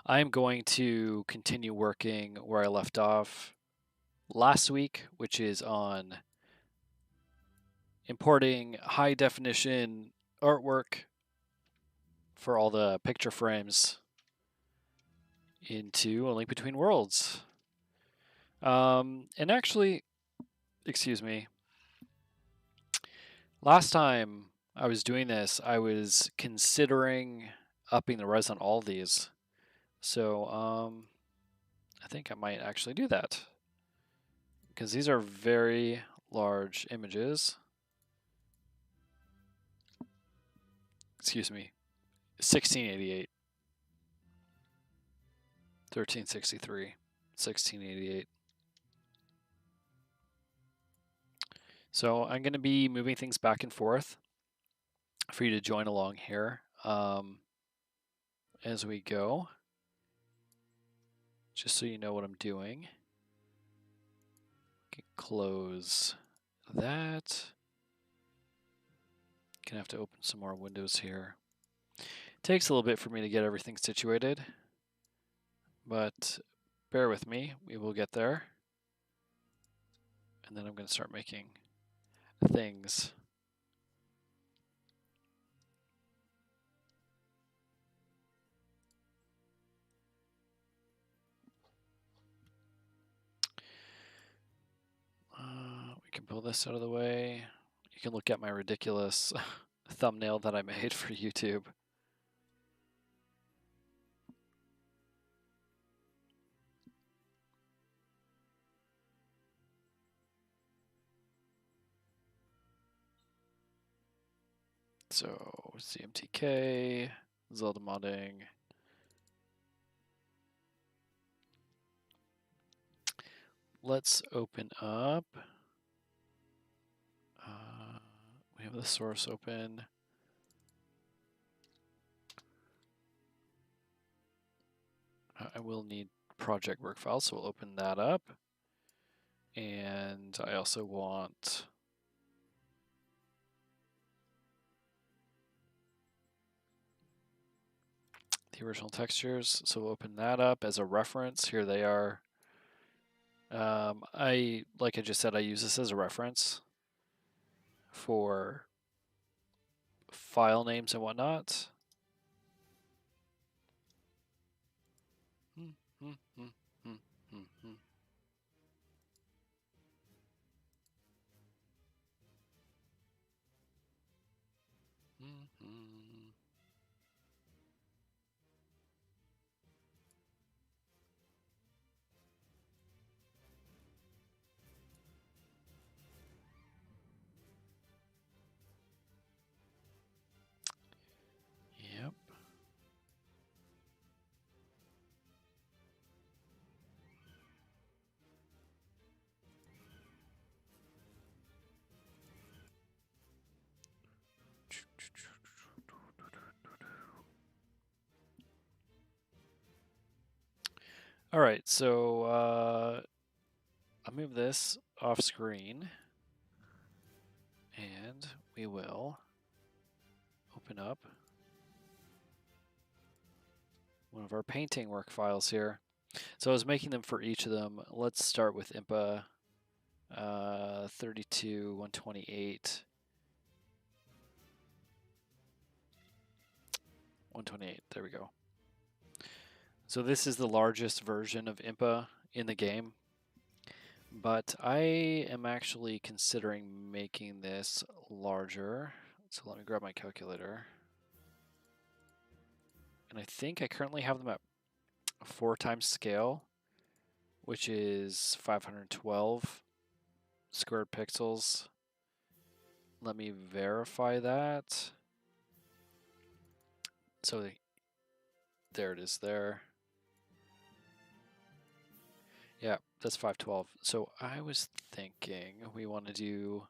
I'm going to continue working where I left off last week, which is on importing high definition artwork for all the picture frames into A Link Between Worlds. And actually, excuse me, last time I was doing this, I was considering upping the res on all of these. So, I think I might actually do that. Because these are very large images. Excuse me. 1688. 1363. 1688. So I'm going to be moving things back and forth for you to join along here as we go. Just so you know what I'm doing. Can close that. Gonna have to open some more windows here. Takes a little bit for me to get everything situated, but bear with me, we will get there. And then I'm going to start making things. We can pull this out of the way. You can look at my ridiculous thumbnail that I made for YouTube. So CMTK, Zelda modding. Let's open up. We have the source open. I will need project work files, so we'll open that up. And I also want the original textures, so we'll open that up as a reference. Here they are. Like I just said, I use this as a reference for file names and whatnot. Yep. All right, so I'll move this off screen and we will open up one of our painting work files here. So I was making them for each of them. Let's start with Impa 32, 128. 128, there we go. So this is the largest version of Impa in the game, but I am actually considering making this larger. So let me grab my calculator. And I think I currently have them at 4 times scale, which is 512 squared pixels. Let me verify that. So there it is there. Yeah, that's 512. So I was thinking we want to do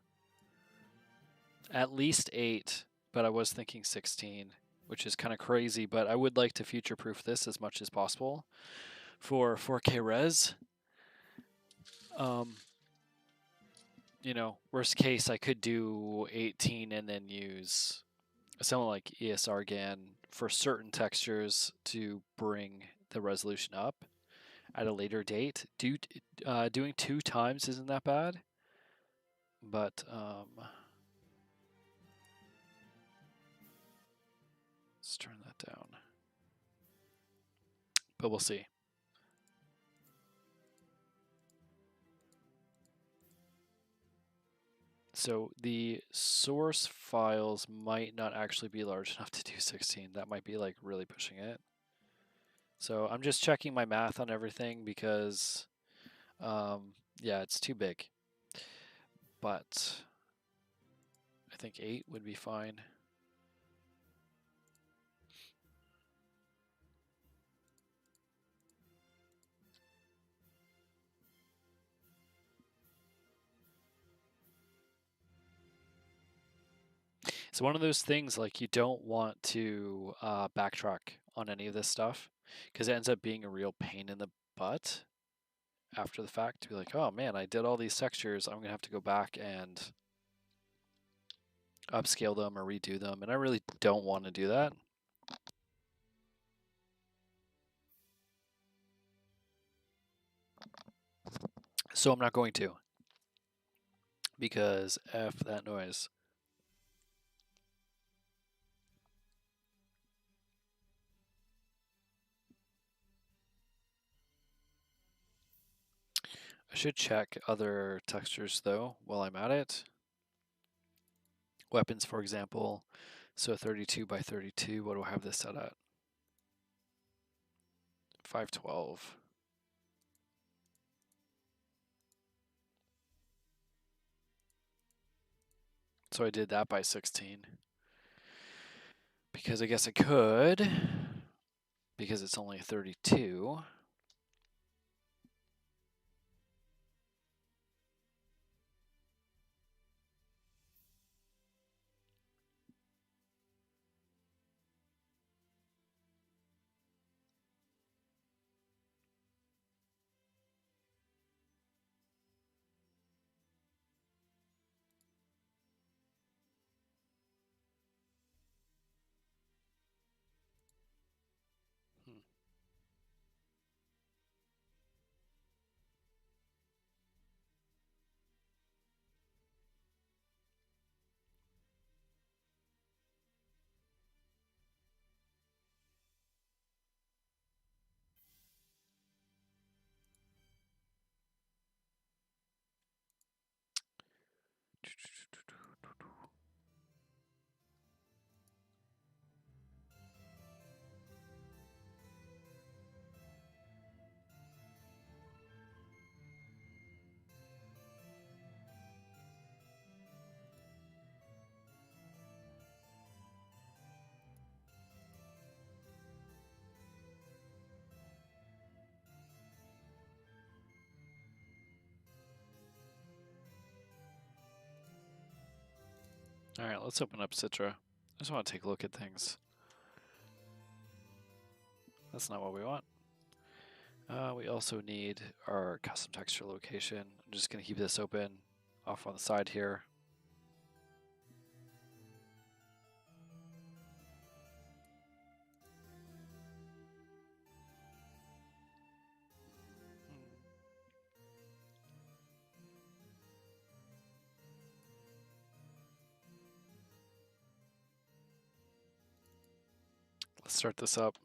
at least 8, but I was thinking 16, which is kind of crazy, but I would like to future-proof this as much as possible for 4K res. You know, worst case, I could do 18 and then use something like ESR GAN for certain textures to bring the resolution up at a later date. Doing 2 times isn't that bad, but let's turn that down. But we'll see. So the source files might not actually be large enough to do 16. That might be like really pushing it. So I'm just checking my math on everything because, yeah, it's too big. But I think 8 would be fine. It's one of those things like you don't want to backtrack on any of this stuff because it ends up being a real pain in the butt after the fact to be like, oh man, I did all these textures. I'm going to have to go back and upscale them or redo them. And I really don't want to do that. So I'm not going to because F that noise. I should check other textures though while I'm at it. Weapons, for example. So 32 by 32, what do I have this set at? 512. So I did that by 16. Because I guess I could, because it's only 32. All right, let's open up Citra. I just want to take a look at things. That's not what we want. We also need our custom texture location. I'm just going to keep this open off on the side here. Let's start this up.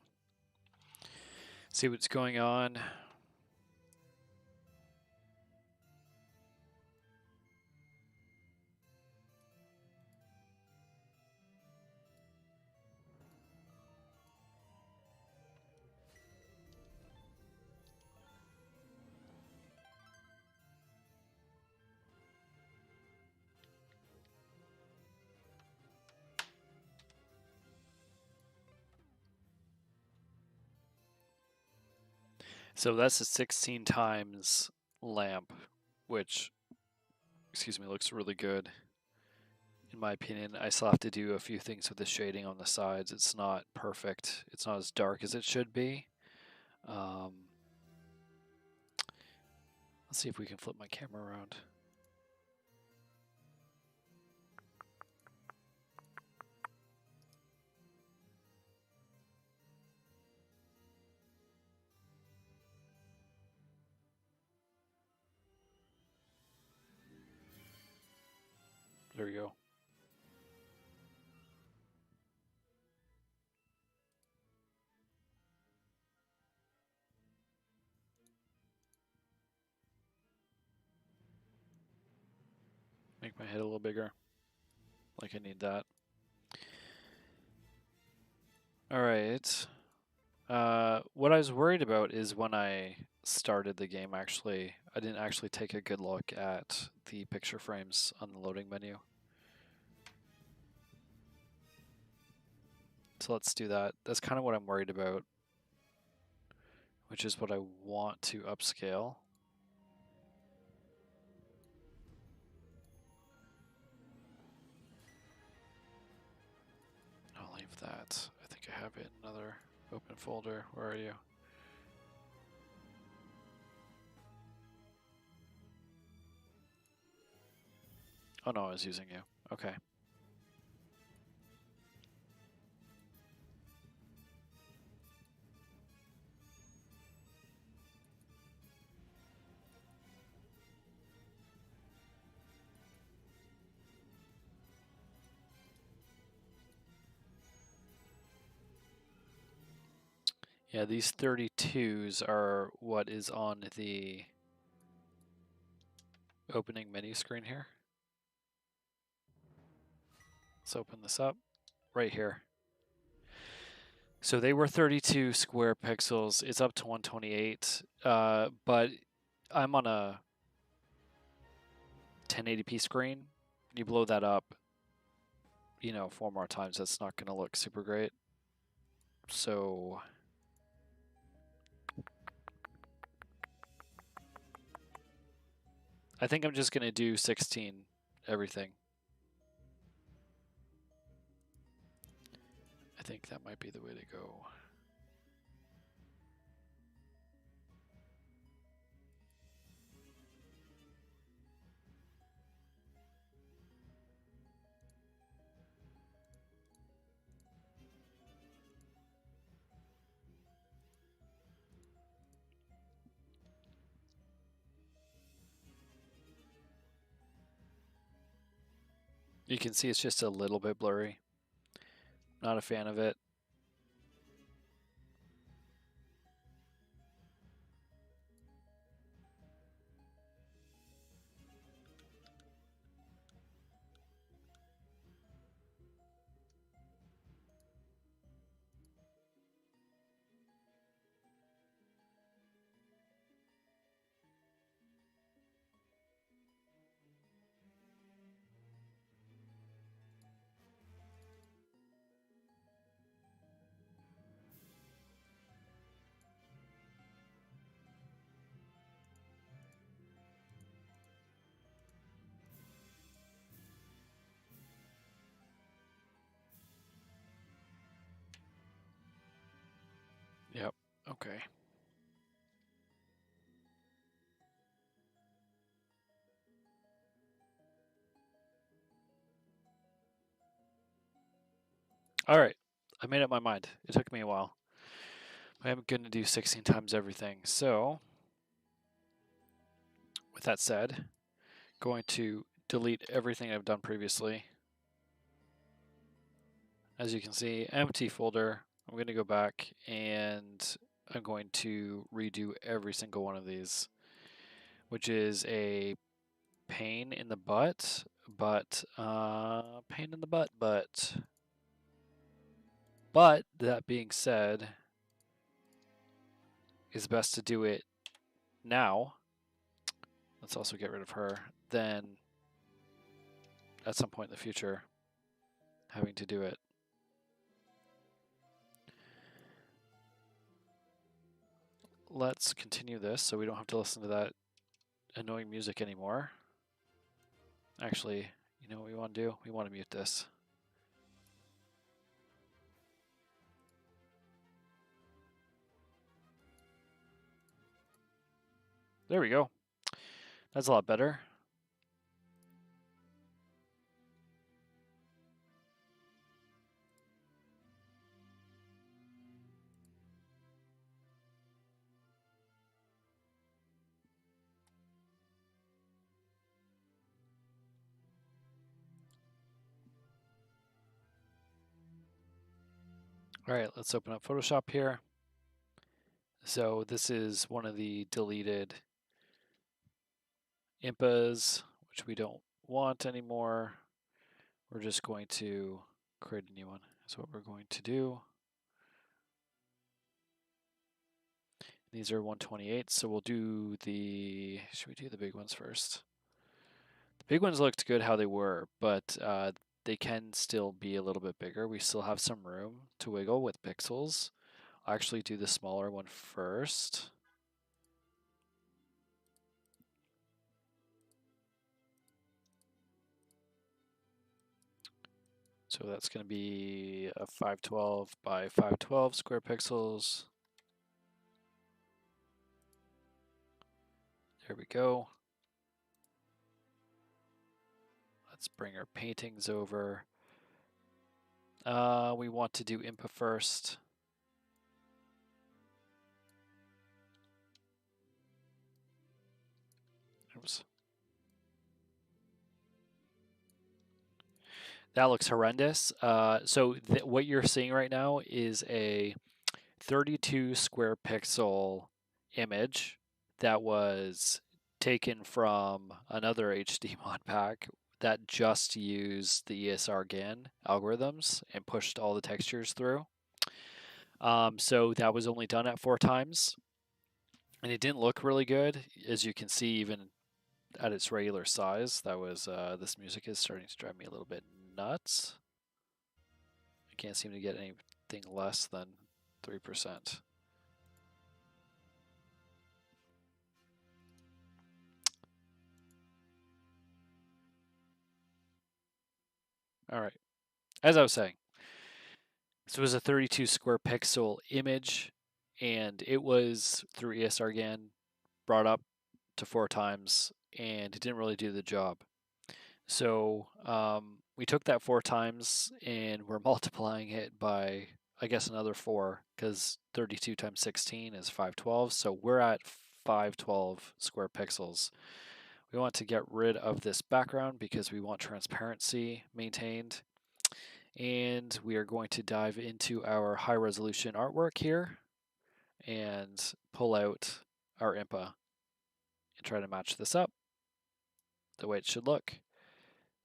See what's going on. So that's a 16 times lamp, which, excuse me, looks really good. In my opinion, I still have to do a few things with the shading on the sides. It's not perfect. It's not as dark as it should be. Let's see if we can flip my camera around. There we go. Make my head a little bigger. Like I need that. All right. What I was worried about is when I started the game, actually, I didn't actually take a good look at the picture frames on the loading menu. So let's do that. That's kind of what I'm worried about, which is what I want to upscale. I'll leave that. I think I have it in another open folder. Where are you? Oh no, I was using you. Okay. Yeah, these 32s are what is on the opening menu screen here. Let's open this up right here. So they were 32 square pixels. It's up to 128, but I'm on a 1080p screen. You blow that up, 4 more times, that's not going to look super great. So I think I'm just going to do 16 everything. I think that might be the way to go. You can see it's just a little bit blurry. Not a fan of it. Yep. Okay. All right. I made up my mind. It took me a while. I'm going to do 16 times everything. So with that said, going to delete everything I've done previously. As you can see, empty folder. I'm going to go back and I'm going to redo every single one of these, which is a pain in the butt, but that being said, it's best to do it now. Let's also get rid of her. Then at some point in the future, having to do it. Let's continue this so we don't have to listen to that annoying music anymore. Actually, you know what we want to do? We want to mute this. There we go. That's a lot better. All right, let's open up Photoshop here. So this is one of the deleted Impas, which we don't want anymore. We're just going to create a new one. That's what we're going to do. These are 128, so we'll do the, should we do the big ones first? The big ones looked good how they were, but they can still be a little bit bigger. We still have some room to wiggle with pixels. I'll actually do the smaller one first. So that's going to be a 512 by 512 square pixels. There we go. Let's bring our paintings over. We want to do Impa first. Oops. That looks horrendous. So what you're seeing right now is a 32 square pixel image that was taken from another HD mod pack that just used the ESR-GAN algorithms and pushed all the textures through. So that was only done at 4 times, and it didn't look really good, as you can see even at its regular size. That was this music is starting to drive me a little bit nuts. I can't seem to get anything less than 3%. All right, as I was saying, this was a 32 square pixel image, and it was through ESR-GAN brought up to 4 times, and it didn't really do the job. So we took that 4 times and we're multiplying it by, I guess, another 4, because 32 times 16 is 512. So we're at 512 square pixels. We want to get rid of this background because we want transparency maintained. And we are going to dive into our high resolution artwork here and pull out our Impa and try to match this up the way it should look.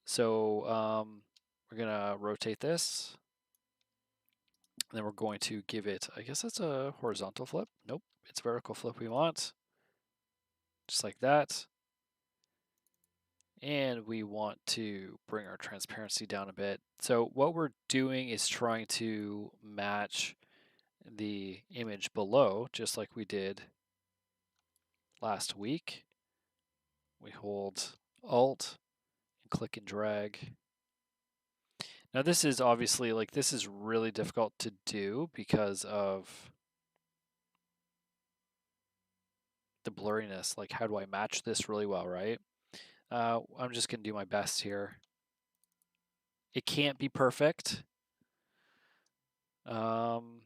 So we're going to rotate this. And then we're going to give it, I guess that's a horizontal flip. Nope, it's vertical flip we want. Just like that. And we want to bring our transparency down a bit. So what we're doing is trying to match the image below, just like we did last week. We hold Alt and click and drag. Now this is obviously, like, this is really difficult to do because of the blurriness. Like, how do I match this really well, right? I'm just going to do my best here. It can't be perfect. One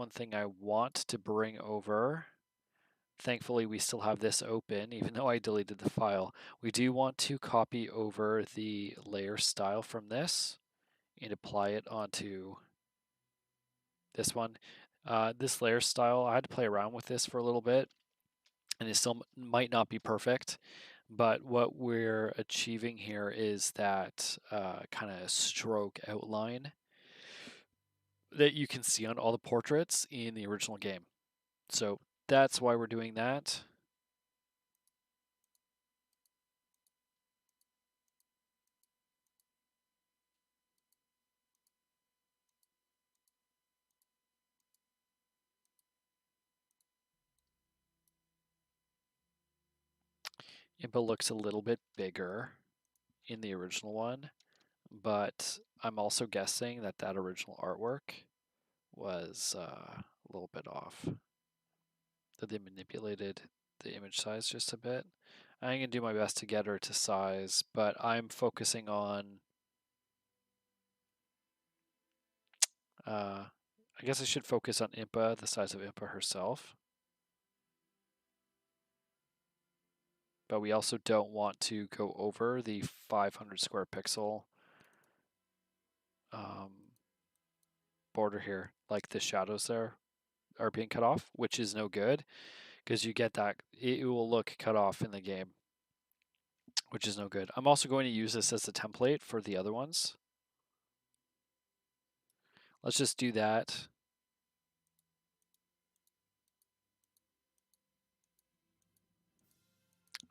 thing I want to bring over, thankfully we still have this open, even though I deleted the file. We do want to copy over the layer style from this and apply it onto this one. This layer style, I had to play around with this for a little bit, and it still might not be perfect. But what we're achieving here is that kind of stroke outline that you can see on all the portraits in the original game. So that's why we're doing that. Impa looks a little bit bigger in the original one, but I'm also guessing that that original artwork was a little bit off. That they manipulated the image size just a bit. I'm going to do my best to get her to size, but I'm focusing on I guess I should focus on Impa, the size of Impa herself. But we also don't want to go over the 500 square pixel border here, like the shadows there are being cut off, which is no good because you get that, it will look cut off in the game, which is no good. I'm also going to use this as a template for the other ones. Let's just do that.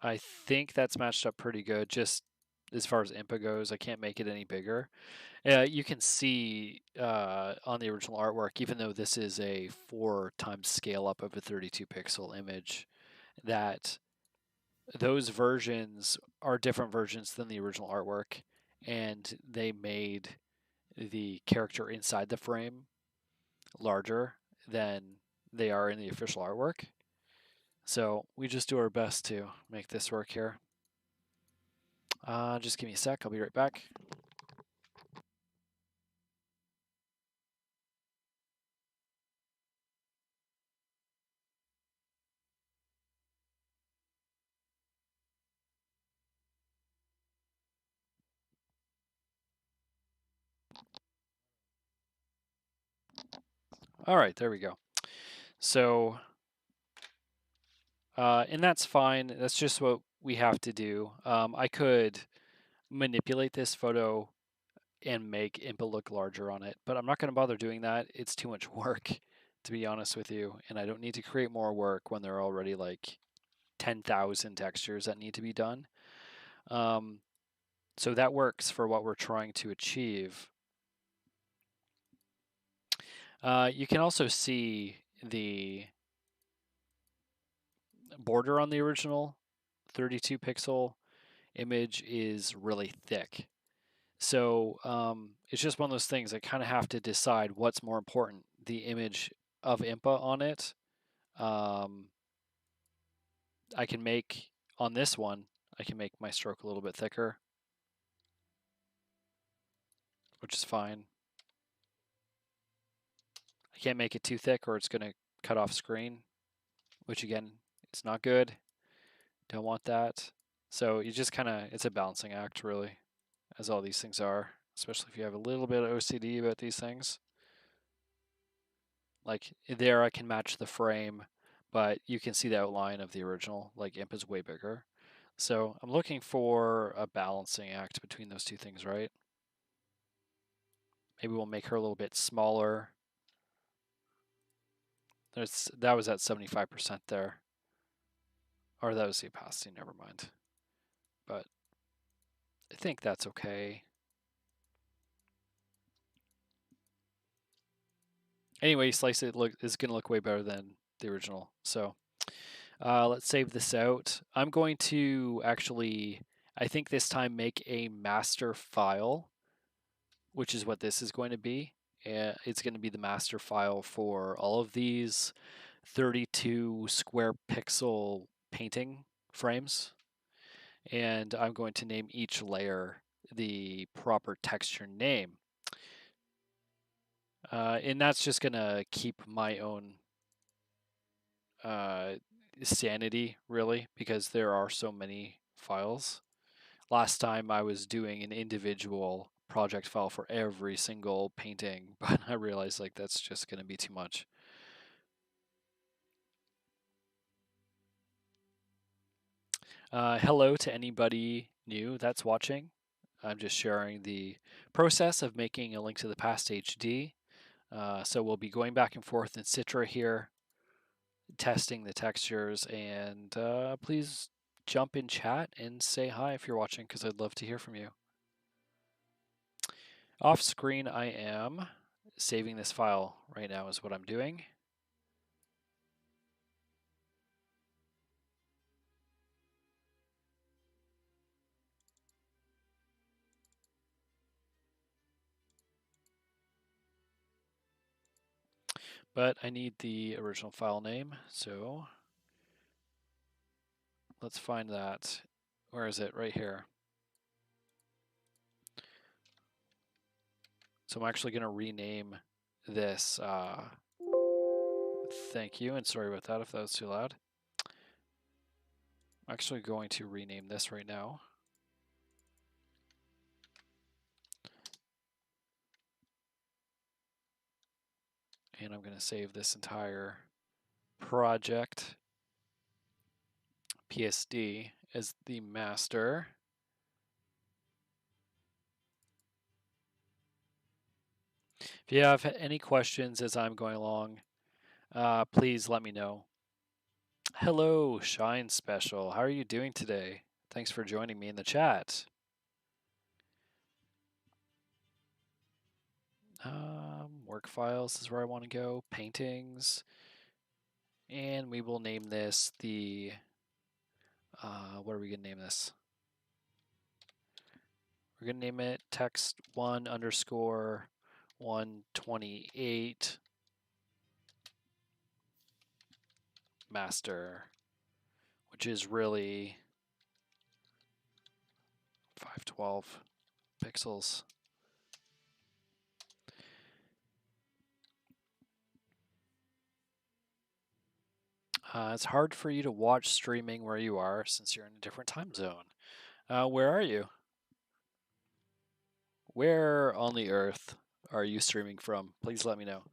I think that's matched up pretty good, just as far as Impa goes. I can't make it any bigger. You can see on the original artwork, even though this is a 4 times scale up of a 32 pixel image, that those versions are different versions than the original artwork, and they made the character inside the frame larger than they are in the official artwork. So we just do our best to make this work here. Just give me a sec, I'll be right back. All right, there we go. So, and that's fine. That's just what we have to do. I could manipulate this photo and make Impa look larger on it, but I'm not going to bother doing that. It's too much work, to be honest with you, and I don't need to create more work when there are already like 10,000 textures that need to be done. So that works for what we're trying to achieve. You can also see the border on the original 32 pixel image is really thick. So it's just one of those things I kind of have to decide what's more important, the image of Impa on it. I can make, on this one, I can make my stroke a little bit thicker, which is fine. I can't make it too thick or it's going to cut off screen, which again, it's not good. Don't want that. So you just kind of, it's a balancing act really, as all these things are, especially if you have a little bit of OCD about these things. Like there I can match the frame, but you can see the outline of the original, like Imp is way bigger. So I'm looking for a balancing act between those two things, right? Maybe we'll make her a little bit smaller. That was at 75% there. Or that was the opacity, never mind. But I think that's okay. Anyway, Slice It is going to look way better than the original. So let's save this out. I'm going to actually, I think this time make a master file, which is what this is going to be. It's going to be the master file for all of these 32 square pixel painting frames. And I'm going to name each layer the proper texture name. And that's just going to keep my own sanity, really, because there are so many files. Last time I was doing an individual project file for every single painting, but I realized like that's just going to be too much. Hello to anybody new that's watching. I'm just sharing the process of making a link to the past HD. So we'll be going back and forth in Citra here, testing the textures, and please jump in chat and say hi if you're watching, because I'd love to hear from you. Off screen, I am saving this file right now is what I'm doing. But I need the original file name, so let's find that. Where is it? Right here. So I'm actually going to rename this. Thank you, and sorry about that if that was too loud. I'm actually going to rename this right now. And I'm going to save this entire project. PSD as the master. If you have any questions as I'm going along, please let me know. Hello, Shine Special. How are you doing today? Thanks for joining me in the chat. Work files is where I want to go. Paintings. And we will name this the, what are we going to name this? We're going to name it text 1 underscore 128 master, which is really 512 pixels. It's hard for you to watch streaming where you are since you're in a different time zone. Where are you? Where on the earth are you streaming from? Please let me know.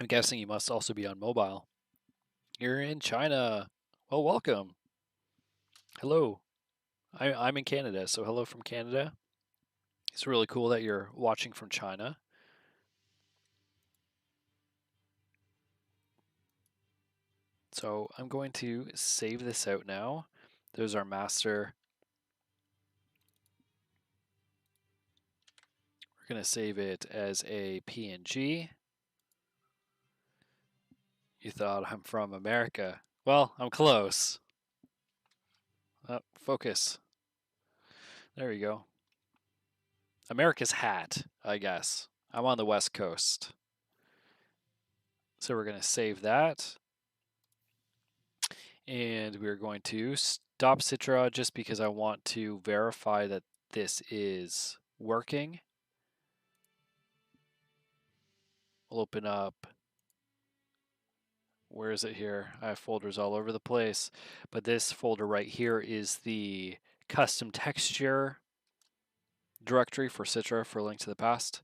I'm guessing you must also be on mobile. You're in China. Well, welcome. Hello. I'm in Canada, so hello from Canada. It's really cool that you're watching from China. So I'm going to save this out now. There's our master. We're going to save it as a PNG. You thought I'm from America. Well, I'm close. Focus. There we go. America's hat, I guess. I'm on the West Coast. So we're going to save that. And we're going to stop Citra just because I want to verify that this is working. We'll open up. Where is it here? I have folders all over the place. But this folder right here is the custom texture directory for Citra for Link to the Past.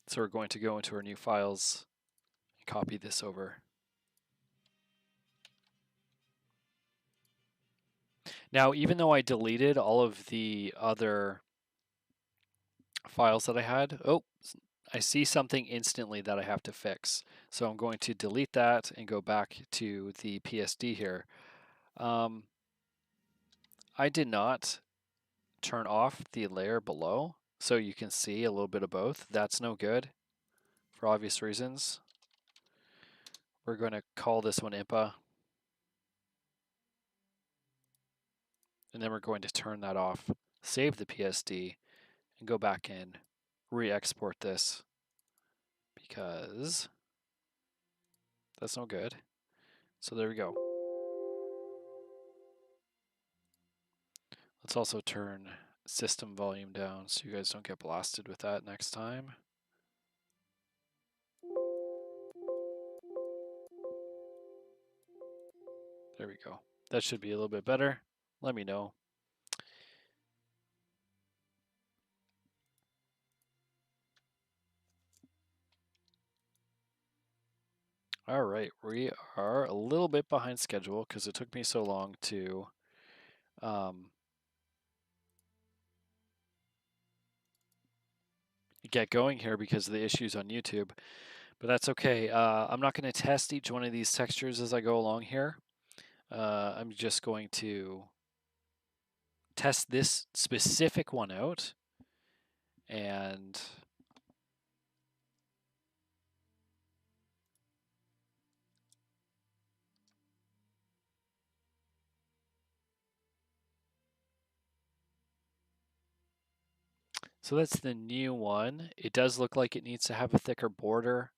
So we're going to go into our new files and copy this over. Now, even though I deleted all of the other files that I had, I see something instantly that I have to fix. So I'm going to delete that and go back to the PSD here. I did not turn off the layer below, so you can see a little bit of both. That's no good for obvious reasons. We're going to call this one Impa. And then we're going to turn that off, save the PSD, and go back and re-export this because that's no good. So there we go. Let's also turn system volume down so you guys don't get blasted with that next time. There we go. That should be a little bit better. Let me know. All right, we are a little bit behind schedule because it took me so long to get going here because of the issues on YouTube. But that's okay. I'm not going to test each one of these textures as I go along here. I'm just going to test this specific one out. And so that's the new one. It does look like it needs to have a thicker border.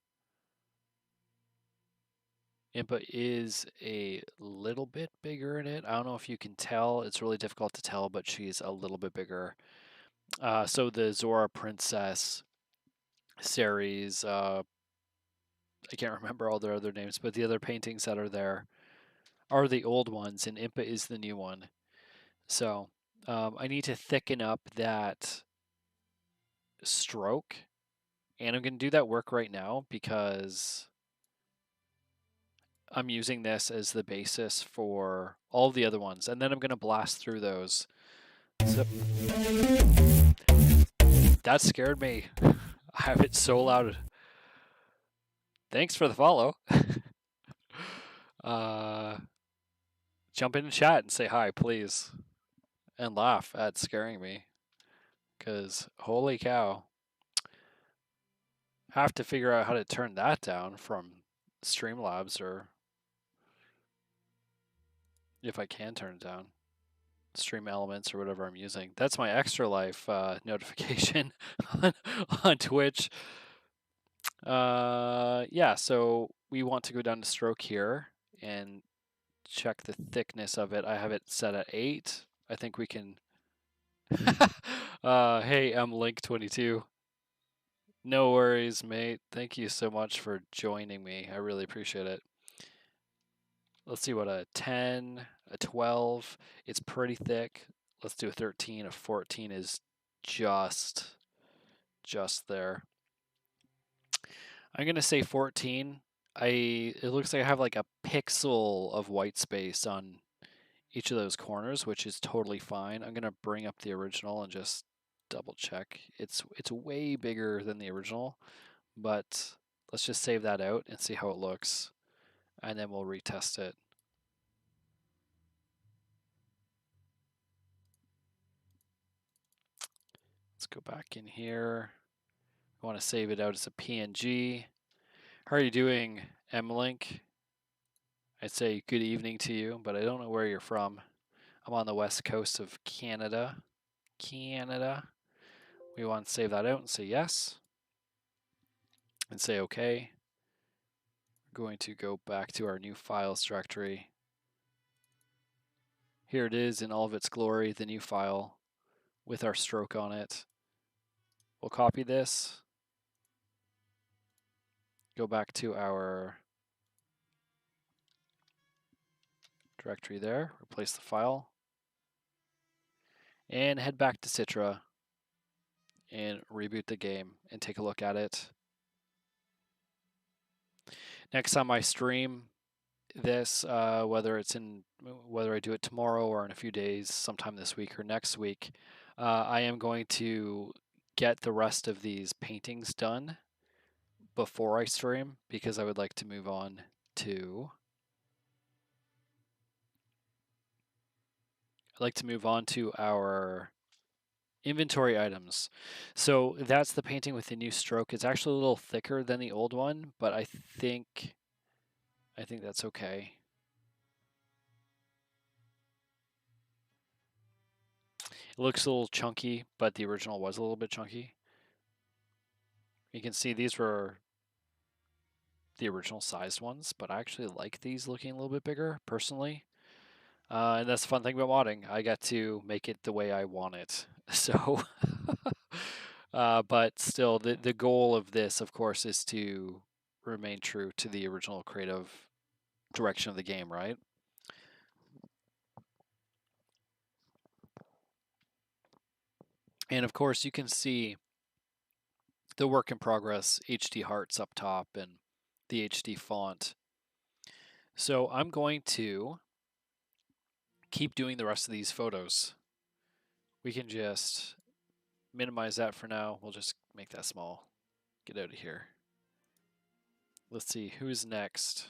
Impa is a little bit bigger in it. I don't know if you can tell. It's really difficult to tell, but she's a little bit bigger. So the Zora Princess series, I can't remember all their other names, but the other paintings that are there are the old ones, and Impa is the new one. So I need to thicken up that stroke, and I'm going to do that work right now because I'm using this as the basis for all the other ones, and then I'm going to blast through those. So that scared me. I have it so loud. Thanks for the follow. Jump in the chat and say hi, please, and laugh at scaring me, because holy cow. Have to figure out how to turn that down from Streamlabs, or if I can turn it down. Stream Elements or whatever I'm using. That's my Extra Life notification on Twitch. Yeah, so we want to go down to stroke here and check the thickness of it. I have it set at 8. I think we can. Hey, I'm Link22. No worries, mate. Thank you so much for joining me. I really appreciate it. Let's see what a 10, a 12. It's pretty thick. Let's do a 13. A 14 is just there. I'm gonna say 14. It looks like I have like a pixel of white space on each of those corners, which is totally fine. I'm gonna bring up the original and just double check. It's way bigger than the original, but let's just save that out and see how it looks, and then we'll retest it. Let's go back in here. I want to save it out as a PNG. How are you doing, Mlink? I'd say good evening to you, but I don't know where you're from. I'm on the west coast of Canada. We want to save that out and say yes. And say okay. We're going to go back to our new files directory. Here it is in all of its glory, the new file with our stroke on it. We'll copy this. Go back to our directory there, replace the file, and head back to Citra and reboot the game and take a look at it. Next time I stream this, whether I do it tomorrow or in a few days, sometime this week or next week, I am going to get the rest of these paintings done before I stream, because I would like to move on to our inventory items. So that's the painting with the new stroke. It's actually a little thicker than the old one, but I think that's okay. It looks a little chunky, but the original was a little bit chunky. You can see these were the original sized ones, but I actually like these looking a little bit bigger personally. And that's the fun thing about modding. I get to make it the way I want it. So, but still, the goal of this, of course, is to remain true to the original creative direction of the game, right? And of course, you can see the work in progress HD hearts up top and the HD font. So I'm going to keep doing the rest of these photos. We can just minimize that for now. We'll just make that small. Get out of here. Let's see, who's next?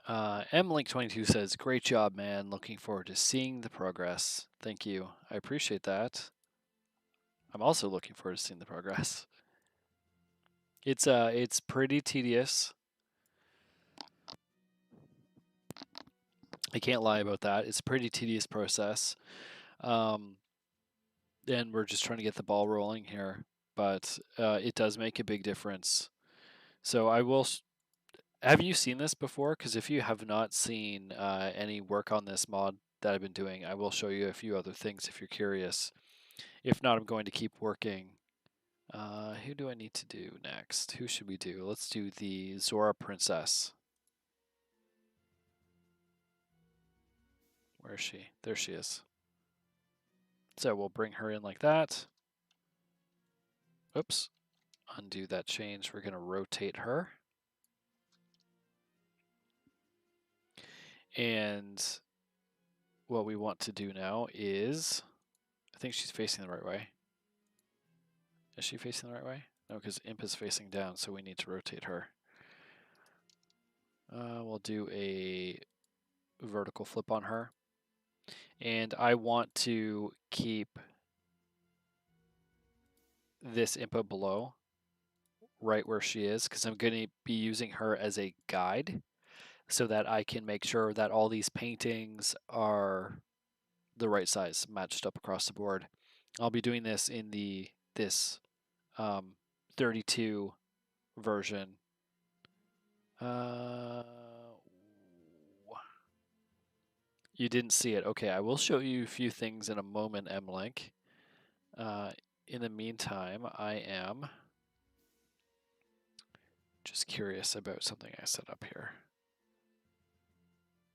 MLink22 says, great job, man. Looking forward to seeing the progress. Thank you. I appreciate that. I'm also looking forward to seeing the progress. It's pretty tedious. I can't lie about that. It's a pretty tedious process. And we're just trying to get the ball rolling here, but it does make a big difference. So I will. Have you seen this before? Because if you have not seen any work on this mod that I've been doing, I will show you a few other things if you're curious. If not, I'm going to keep working Who do I need to do next? Who should we do? Let's do the Zora princess. Where is she? There she is. So we'll bring her in like that. Oops. Undo that change. We're going to rotate her. And what we want to do now is, I think she's facing the right way. Is she facing the right way? No, because Impa is facing down, so we need to rotate her. We'll do a vertical flip on her. And I want to keep this Impa below, right where she is, because I'm going to be using her as a guide so that I can make sure that all these paintings are the right size, matched up across the board. I'll be doing this in this 32 version. You didn't see it. Okay, I will show you a few things in a moment, M-Link. In the meantime, I am just curious about something I set up here.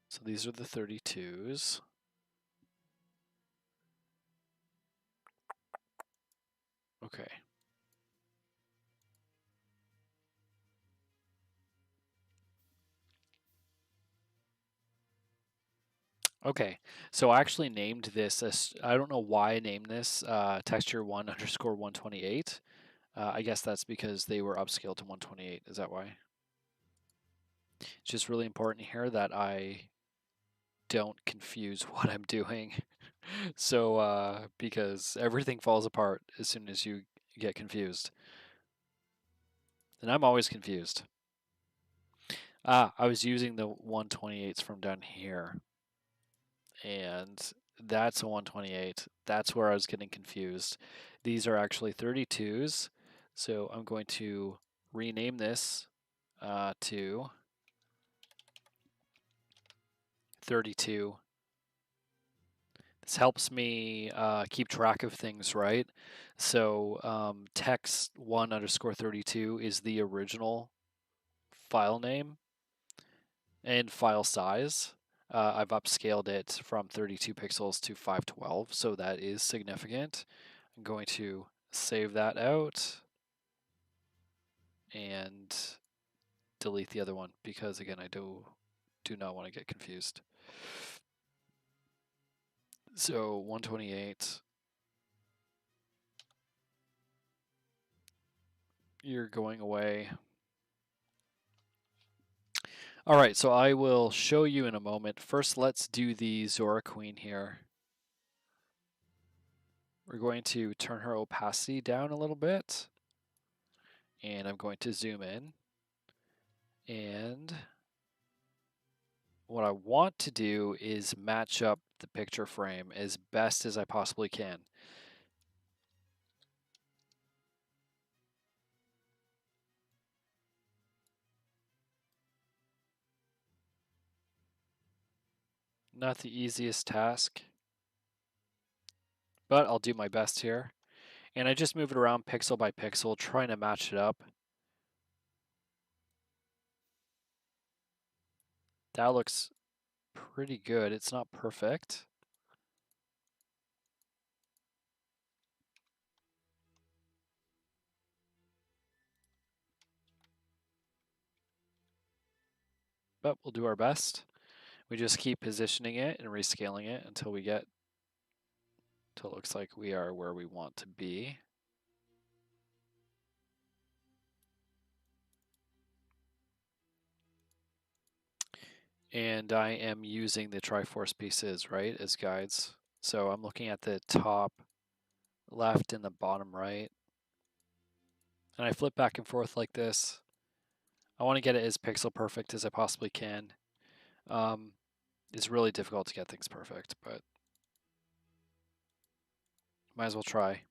So these are the 32s. Okay. Okay, so I actually named this as, I don't know why I named this texture 1_128. I guess that's because they were upscaled to 128. Is that why? It's just really important here that I don't confuse what I'm doing. So, because everything falls apart as soon as you get confused. And I'm always confused. I was using the 128s from down here. And that's a 128. That's where I was getting confused. These are actually 32s. So I'm going to rename this to 32. This helps me keep track of things, right? So text 1_32 is the original file name and file size. I've upscaled it from 32 pixels to 512, so that is significant. I'm going to save that out and delete the other one because, again, I do not want to get confused. So 128, you're going away. All right, so I will show you in a moment. First, let's do the Zora Queen here. We're going to turn her opacity down a little bit. And I'm going to zoom in. And what I want to do is match up the picture frame as best as I possibly can. Not the easiest task, but I'll do my best here. And I just move it around pixel by pixel, trying to match it up. That looks pretty good. It's not perfect. But we'll do our best. We just keep positioning it and rescaling it until we get till it looks like we are where we want to be. And I am using the Triforce pieces, right, as guides. So I'm looking at the top left and the bottom right. And I flip back and forth like this. I want to get it as pixel perfect as I possibly can. It's really difficult to get things perfect, but might as well try.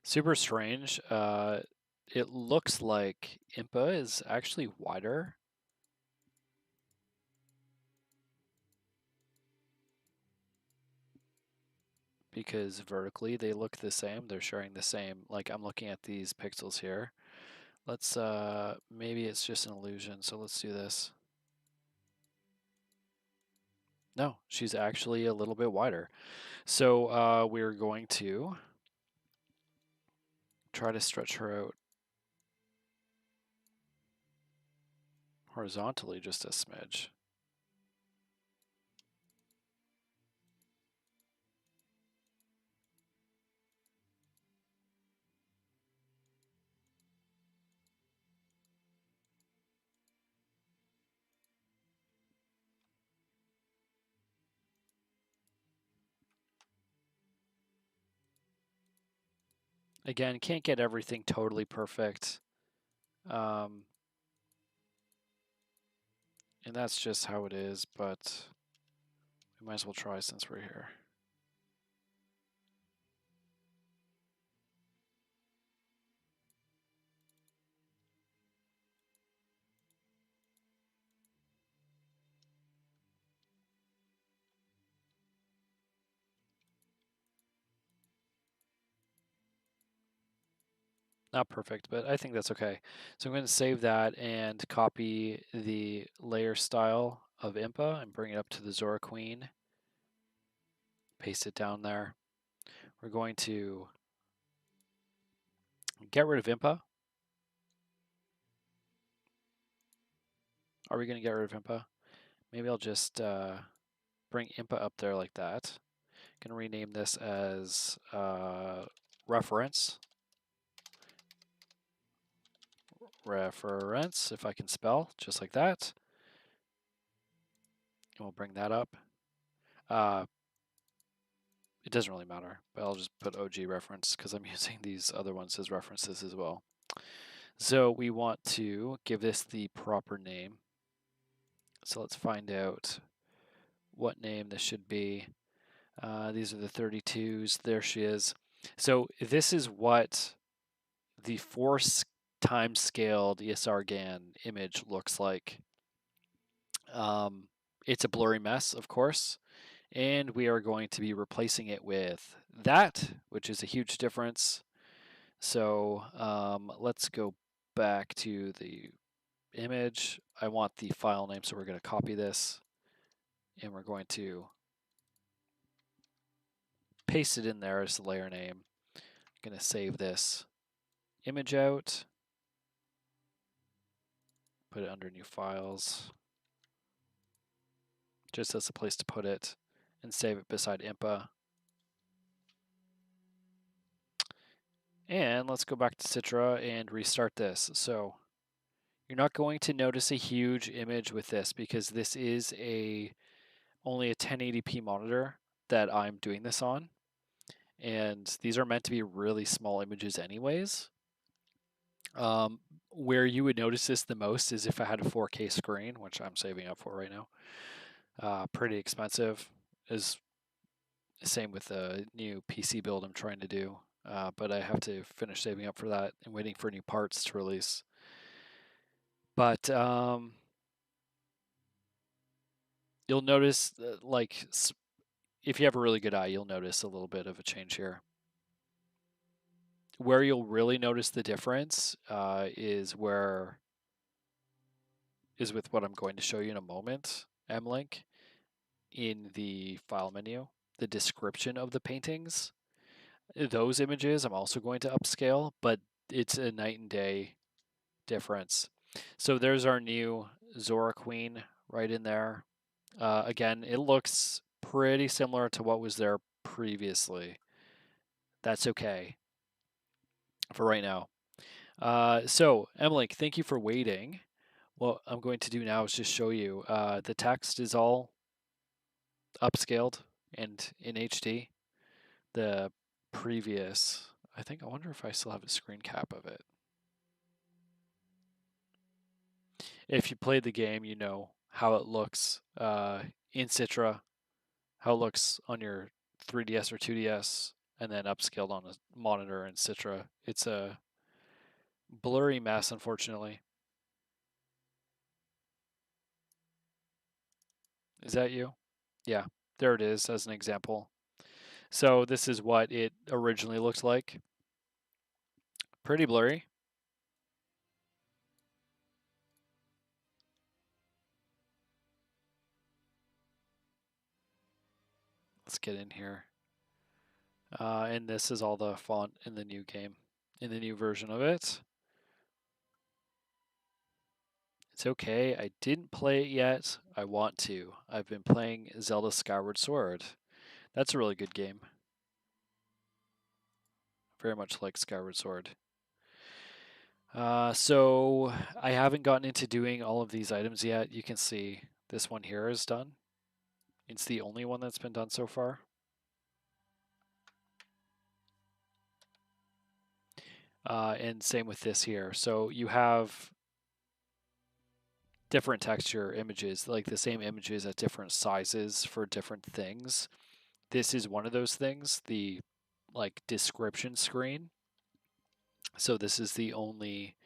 Super strange. It looks like Impa is actually wider. Because vertically they look the same. They're sharing the same. Like I'm looking at these pixels here. Let's maybe it's just an illusion. So let's do this. No, she's actually a little bit wider. So we're going to try to stretch her out horizontally just a smidge. Again, can't get everything totally perfect. And that's just how it is, but we might as well try since we're here. Not perfect, but I think that's okay. So I'm going to save that and copy the layer style of Impa and bring it up to the Zora Queen. Paste it down there. We're going to get rid of Impa. Are we going to get rid of Impa? Maybe I'll just bring Impa up there like that. Going to rename this as reference. Reference, if I can spell, just like that. And we'll bring that up. It doesn't really matter, but I'll just put OG reference because I'm using these other ones as references as well. So we want to give this the proper name. So let's find out what name this should be. These are the 32s. There she is. So this is what the 4x scaled ESR GAN image looks like. It's a blurry mess, of course, and we are going to be replacing it with that, which is a huge difference. So let's go back to the image. I want the file name, so we're going to copy this, and we're going to paste it in there as the layer name. I'm going to save this image out, put it under new files, just as a place to put it, and save it beside Impa. And let's go back to Citra and restart this. So you're not going to notice a huge image with this because this is only a 1080p monitor that I'm doing this on. And these are meant to be really small images anyways. Where you would notice this the most is if I had a 4K screen, which I'm saving up for right now. Pretty expensive. Is same with the new PC build I'm trying to do. But I have to finish saving up for that and waiting for new parts to release. But you'll notice, like, if you have a really good eye, you'll notice a little bit of a change here. Where you'll really notice the difference is with what I'm going to show you in a moment, mlink, in the file menu, the description of the paintings. Those images I'm also going to upscale, but it's a night and day difference. So there's our new Zora Queen right in there. Again, it looks pretty similar to what was there previously. That's okay for right now. So, Emily, thank you for waiting. What I'm going to do now is just show you. The text is all upscaled and in HD. The previous, I wonder if I still have a screen cap of it. If you played the game, you know how it looks in Citra, how it looks on your 3DS or 2DS and then upscaled on a monitor in Citra. It's a blurry mess, unfortunately. Is that you? Yeah, there it is as an example. So this is what it originally looked like. Pretty blurry. Let's get in here. And this is all the font in the new game, in the new version of it. It's okay. I didn't play it yet. I want to. I've been playing Zelda Skyward Sword. That's a really good game. Very much like Skyward Sword. So I haven't gotten into doing all of these items yet. You can see this one here is done. It's the only one that's been done so far. And same with this here. So you have different texture images, like the same images at different sizes for different things. This is one of those things, the like description screen. So this is the only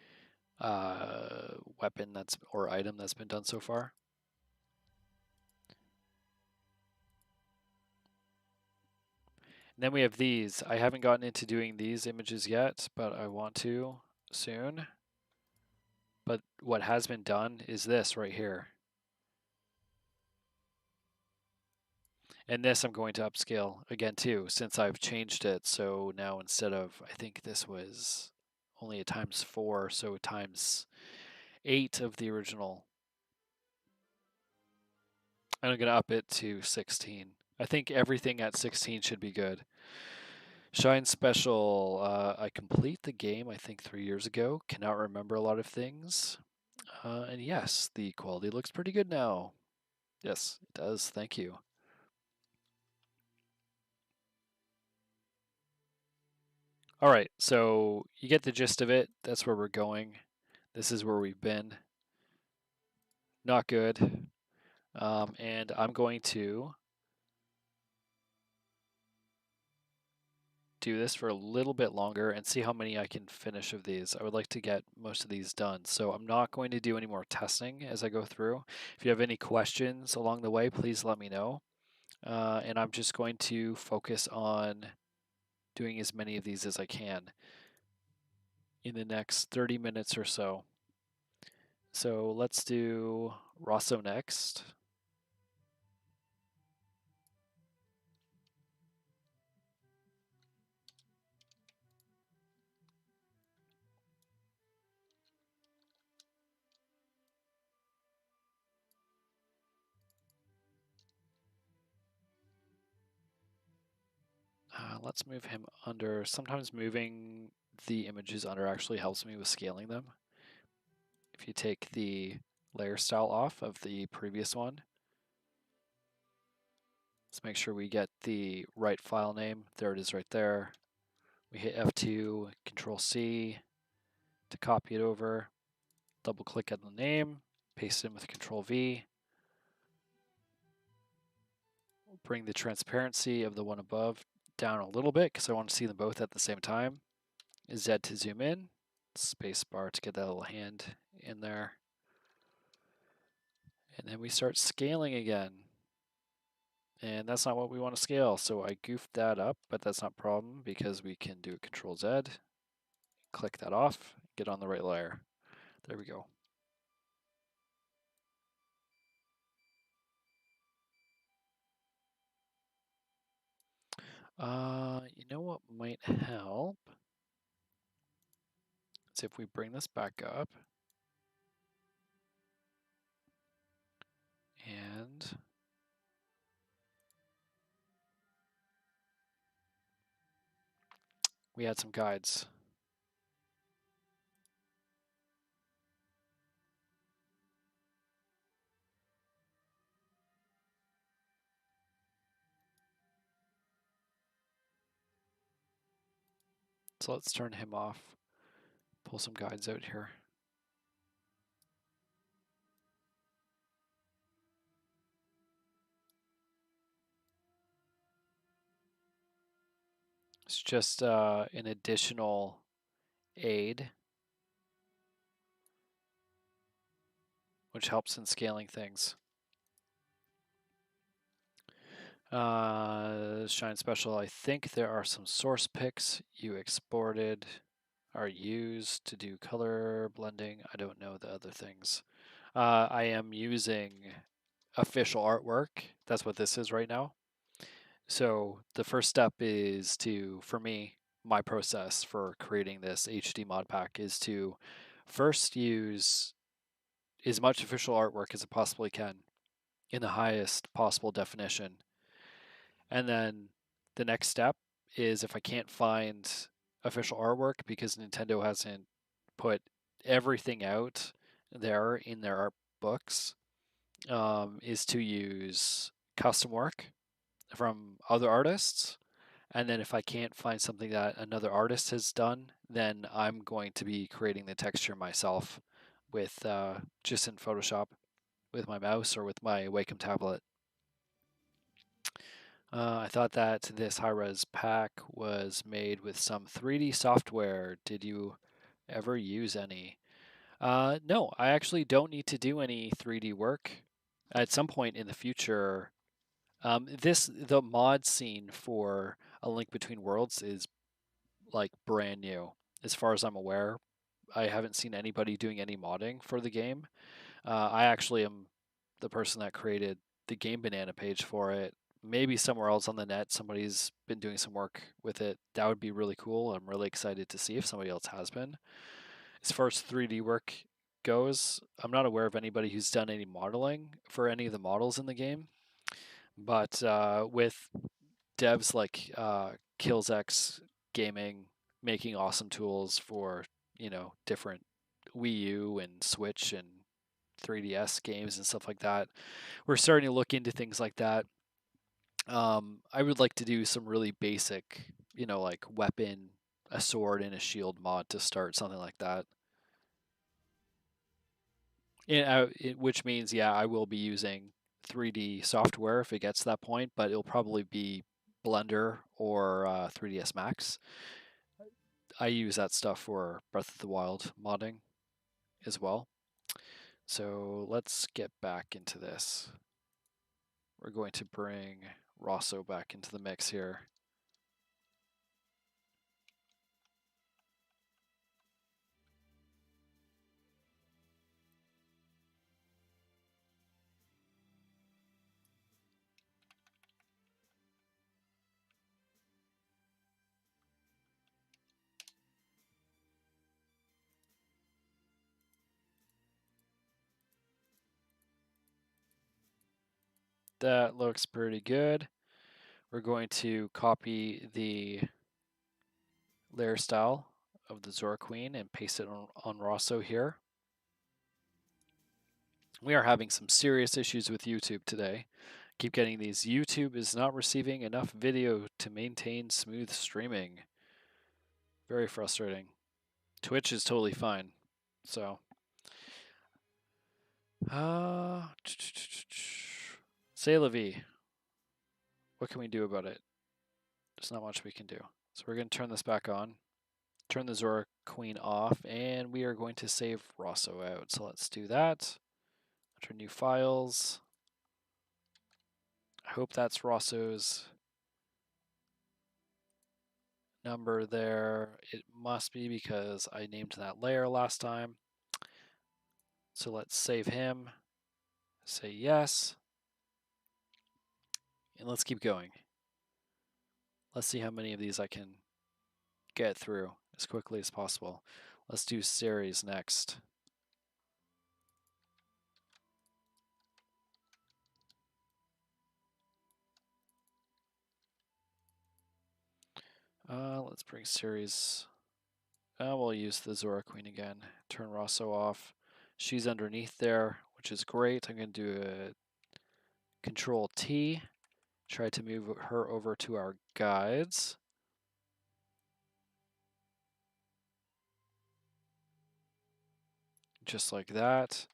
weapon that's or item that's been done so far. And then we have these. I haven't gotten into doing these images yet, but I want to soon. But what has been done is this right here. And this I'm going to upscale again too, since I've changed it. So now instead of, I think this was only a ×4, so ×8 of the original. And I'm going to up it to 16. I think everything at 16 should be good. Shine Special, I complete the game I think 3 years ago. Cannot remember a lot of things. And yes, the quality looks pretty good now. Yes, it does. Thank you. All right, so you get the gist of it. That's where we're going. This is where we've been. Not good. And I'm going to do this for a little bit longer and see how many I can finish of these. I would like to get most of these done. So I'm not going to do any more testing as I go through. If you have any questions along the way, please let me know. And I'm just going to focus on doing as many of these as I can in the next 30 minutes or so. So let's do Rosso next. Let's move him under. Sometimes moving the images under actually helps me with scaling them. If you take the layer style off of the previous one, let's make sure we get the right file name. There it is right there. We hit F2, Control C to copy it over. Double click on the name, paste it in with Control V. Bring the transparency of the one above down a little bit because I want to see them both at the same time. Z to zoom in, space bar to get that little hand in there. And then we start scaling again. And that's not what we want to scale, so I goofed that up, but that's not a problem because we can do Control Z, click that off, get on the right layer. There we go. You know what might help? Is if we bring this back up and we add some guides. So let's turn him off, pull some guides out here. It's just an additional aid, which helps in scaling things. Shine Special, I think there are some source picks you exported are used to do color blending. I don't know the other things. I am using official artwork. That's what this is right now. So the first step is to, for me, my process for creating this HD mod pack is to first use as much official artwork as it possibly can in the highest possible definition. And then the next step is if I can't find official artwork because Nintendo hasn't put everything out there in their art books, is to use custom work from other artists. And then if I can't find something that another artist has done, then I'm going to be creating the texture myself with just in Photoshop with my mouse or with my Wacom tablet. I thought that this high-res pack was made with some 3D software. Did you ever use any? No, I actually don't need to do any 3D work. At some point in the future, the mod scene for A Link Between Worlds is like brand new, as far as I'm aware. I haven't seen anybody doing any modding for the game. I actually am the person that created the Game Banana page for it. Maybe somewhere else on the net, somebody's been doing some work with it. That would be really cool. I'm really excited to see if somebody else has been. As far as 3D work goes, I'm not aware of anybody who's done any modeling for any of the models in the game. But with devs like KillsX Gaming making awesome tools for different Wii U and Switch and 3DS games and stuff like that, we're starting to look into things like that. I would like to do some really basic, like weapon, a sword, and a shield mod to start something like that. Which means, yeah, I will be using 3D software if it gets to that point, but it'll probably be Blender or 3ds Max. I use that stuff for Breath of the Wild modding as well. So let's get back into this. We're going to bring Rosso back into the mix here. That looks pretty good. We're going to copy the layer style of the Zora Queen and paste it on Rosso here. We are having some serious issues with YouTube today. Keep getting these. YouTube is not receiving enough video to maintain smooth streaming. Very frustrating. Twitch is totally fine. So, say la vie. What can we do about it? There's not much we can do. So we're going to turn this back on, turn the Zora Queen off, and we are going to save Rosso out. So let's do that. Enter new files. I hope that's Rosso's number there. It must be because I named that layer last time. So let's save him. Say yes. And let's keep going. Let's see how many of these I can get through as quickly as possible. Let's do series next. Let's bring series. We'll use the Zora Queen again. Turn Rosso off. She's underneath there, which is great. I'm going to do a Control T. Try to move her over to our guides. Just like that.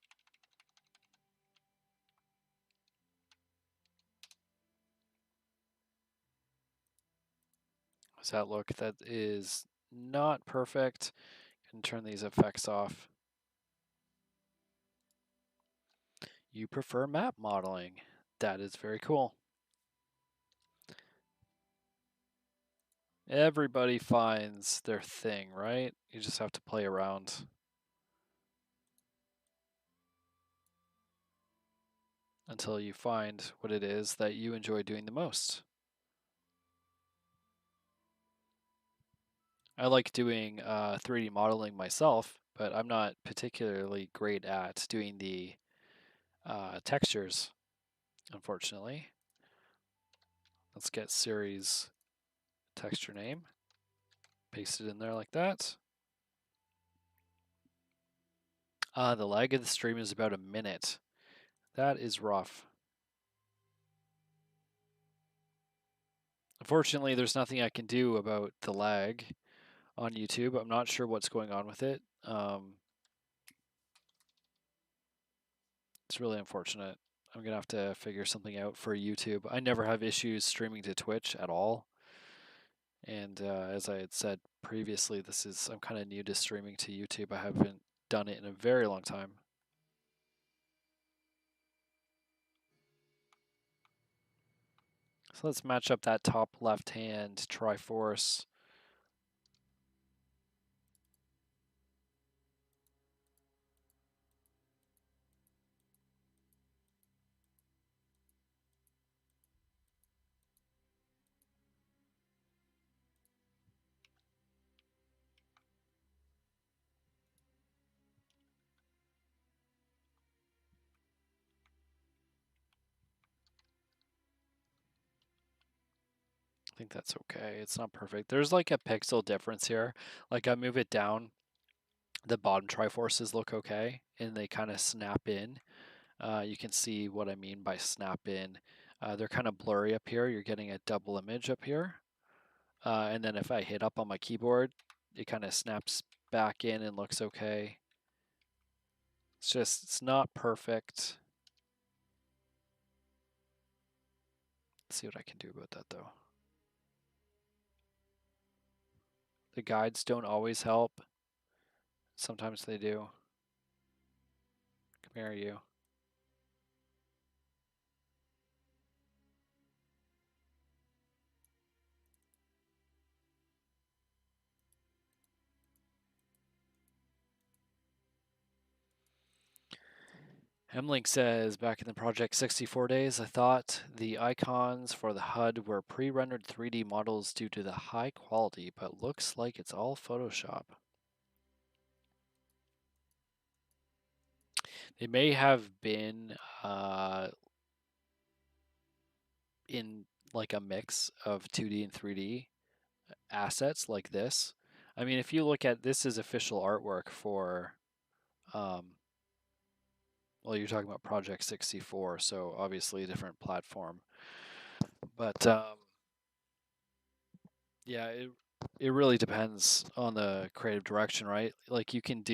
Does that look? That is not perfect. Can turn these effects off. You prefer map modeling. That is very cool. Everybody finds their thing, right? You just have to play around until you find what it is that you enjoy doing the most. I like doing 3D modeling myself, but I'm not particularly great at doing the textures, unfortunately. Let's get series texture name, paste it in there like that. The lag of the stream is about a minute. That is rough. Unfortunately, there's nothing I can do about the lag on YouTube. I'm not sure what's going on with it. It's really unfortunate. I'm going to have to figure something out for YouTube. I never have issues streaming to Twitch at all. And as I had said previously, I'm kind of new to streaming to YouTube. I haven't done it in a very long time. So let's match up that top left-hand Triforce. I think that's okay. It's not perfect. There's like a pixel difference here. Like I move it down, the bottom Triforces look okay, and they kind of snap in. You can see what I mean by snap in. They're kind of blurry up here. You're getting a double image up here. And then if I hit up on my keyboard, it kind of snaps back in and looks okay. It's not perfect. Let's see what I can do about that though. The guides don't always help. Sometimes they do. Come here, you. Hemlink says, back in the project 64 days, I thought the icons for the HUD were pre-rendered 3D models due to the high quality, but looks like it's all Photoshop. They may have been in like a mix of 2D and 3D assets like this. I mean, if you look at this is official artwork for, well, you're talking about Project 64, so obviously a different platform. But yeah, it really depends on the creative direction, right? Like you can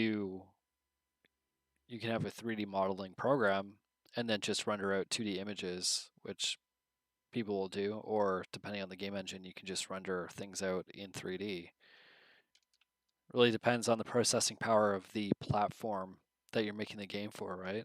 have a 3D modeling program and then just render out 2D images, which people will do, or depending on the game engine, you can just render things out in 3D. Really depends on the processing power of the platform that you're making the game for, right?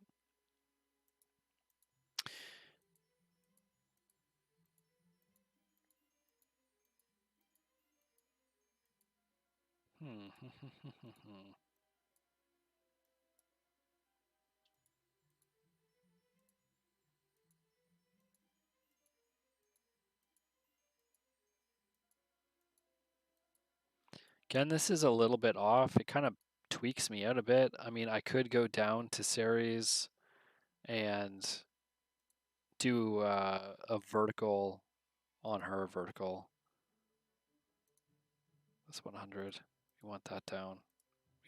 Again, this is a little bit off. It kind of tweaks me out a bit. I mean, I could go down to series and do a vertical on her vertical. That's 100. We want that down.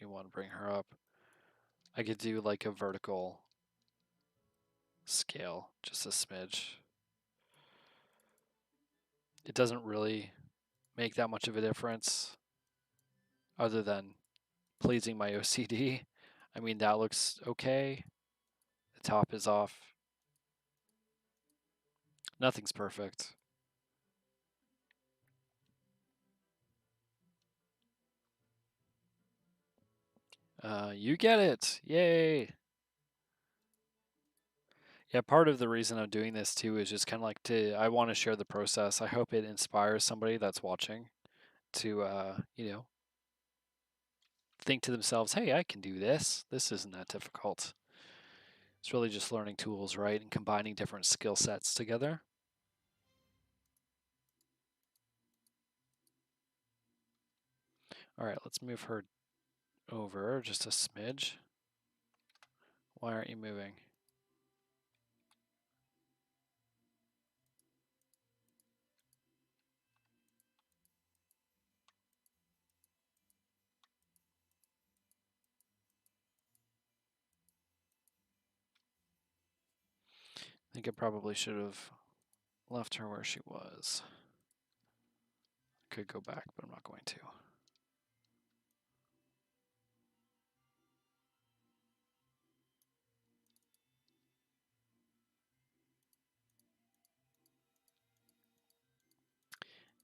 We want to bring her up. I could do like a vertical scale, just a smidge. It doesn't really make that much of a difference other than pleasing my OCD. I mean, that looks okay. The top is off. Nothing's perfect. You get it! Yay! Yeah, part of the reason I'm doing this too is just kind of like I want to share the process. I hope it inspires somebody that's watching to, think to themselves, hey, I can do this. This isn't that difficult. It's really just learning tools, right? And combining different skill sets together. All right, let's move her over just a smidge. Why aren't you moving? I think I probably should have left her where she was. Could go back, but I'm not going to.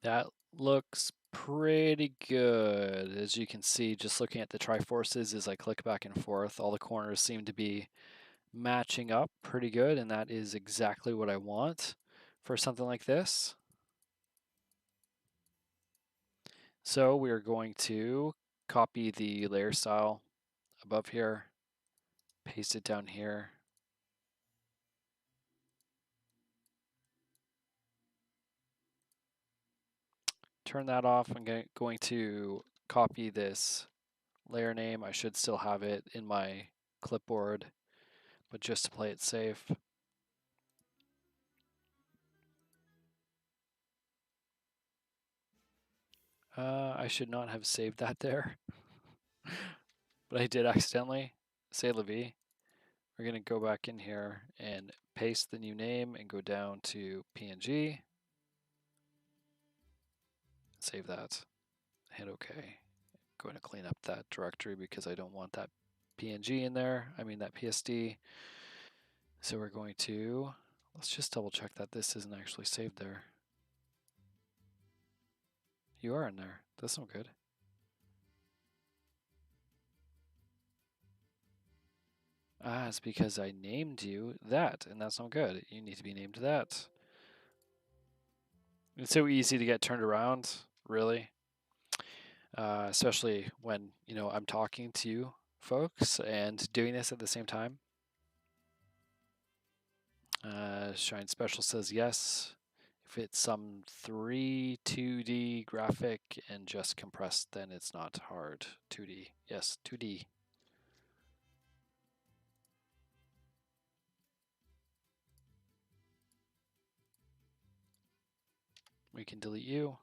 That looks pretty good. As you can see, just looking at the triforces as I click back and forth, all the corners seem to be matching up pretty good, and that is exactly what I want for something like this. So we are going to copy the layer style above here, paste it down here. Turn that off. I'm going to copy this layer name. I should still have it in my clipboard, but just to play it safe. I should not have saved that there, but I did accidentally. C'est la vie. We're going to go back in here and paste the new name and go down to PNG. Save that. Hit OK. Going to clean up that directory because I don't want that PNG in there. I mean that PSD. So we're going to, let's just double check that this isn't actually saved there. You are in there. That's no good. Ah, it's because I named you that, and that's not good. You need to be named that. It's so easy to get turned around, really. Especially when, I'm talking to you folks and doing this at the same time. Shine Special says yes. If it's some 2D graphic and just compressed, then it's not hard. 2D. Yes, 2D. We can delete you.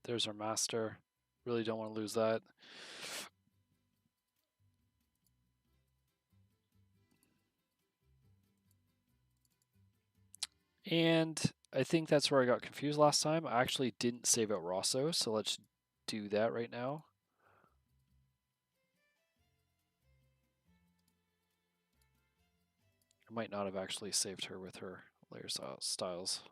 There's our master. Really don't want to lose that. And I think that's where I got confused last time. I actually didn't save out Rosso, so let's do that right now. I might not have actually saved her with her layer styles.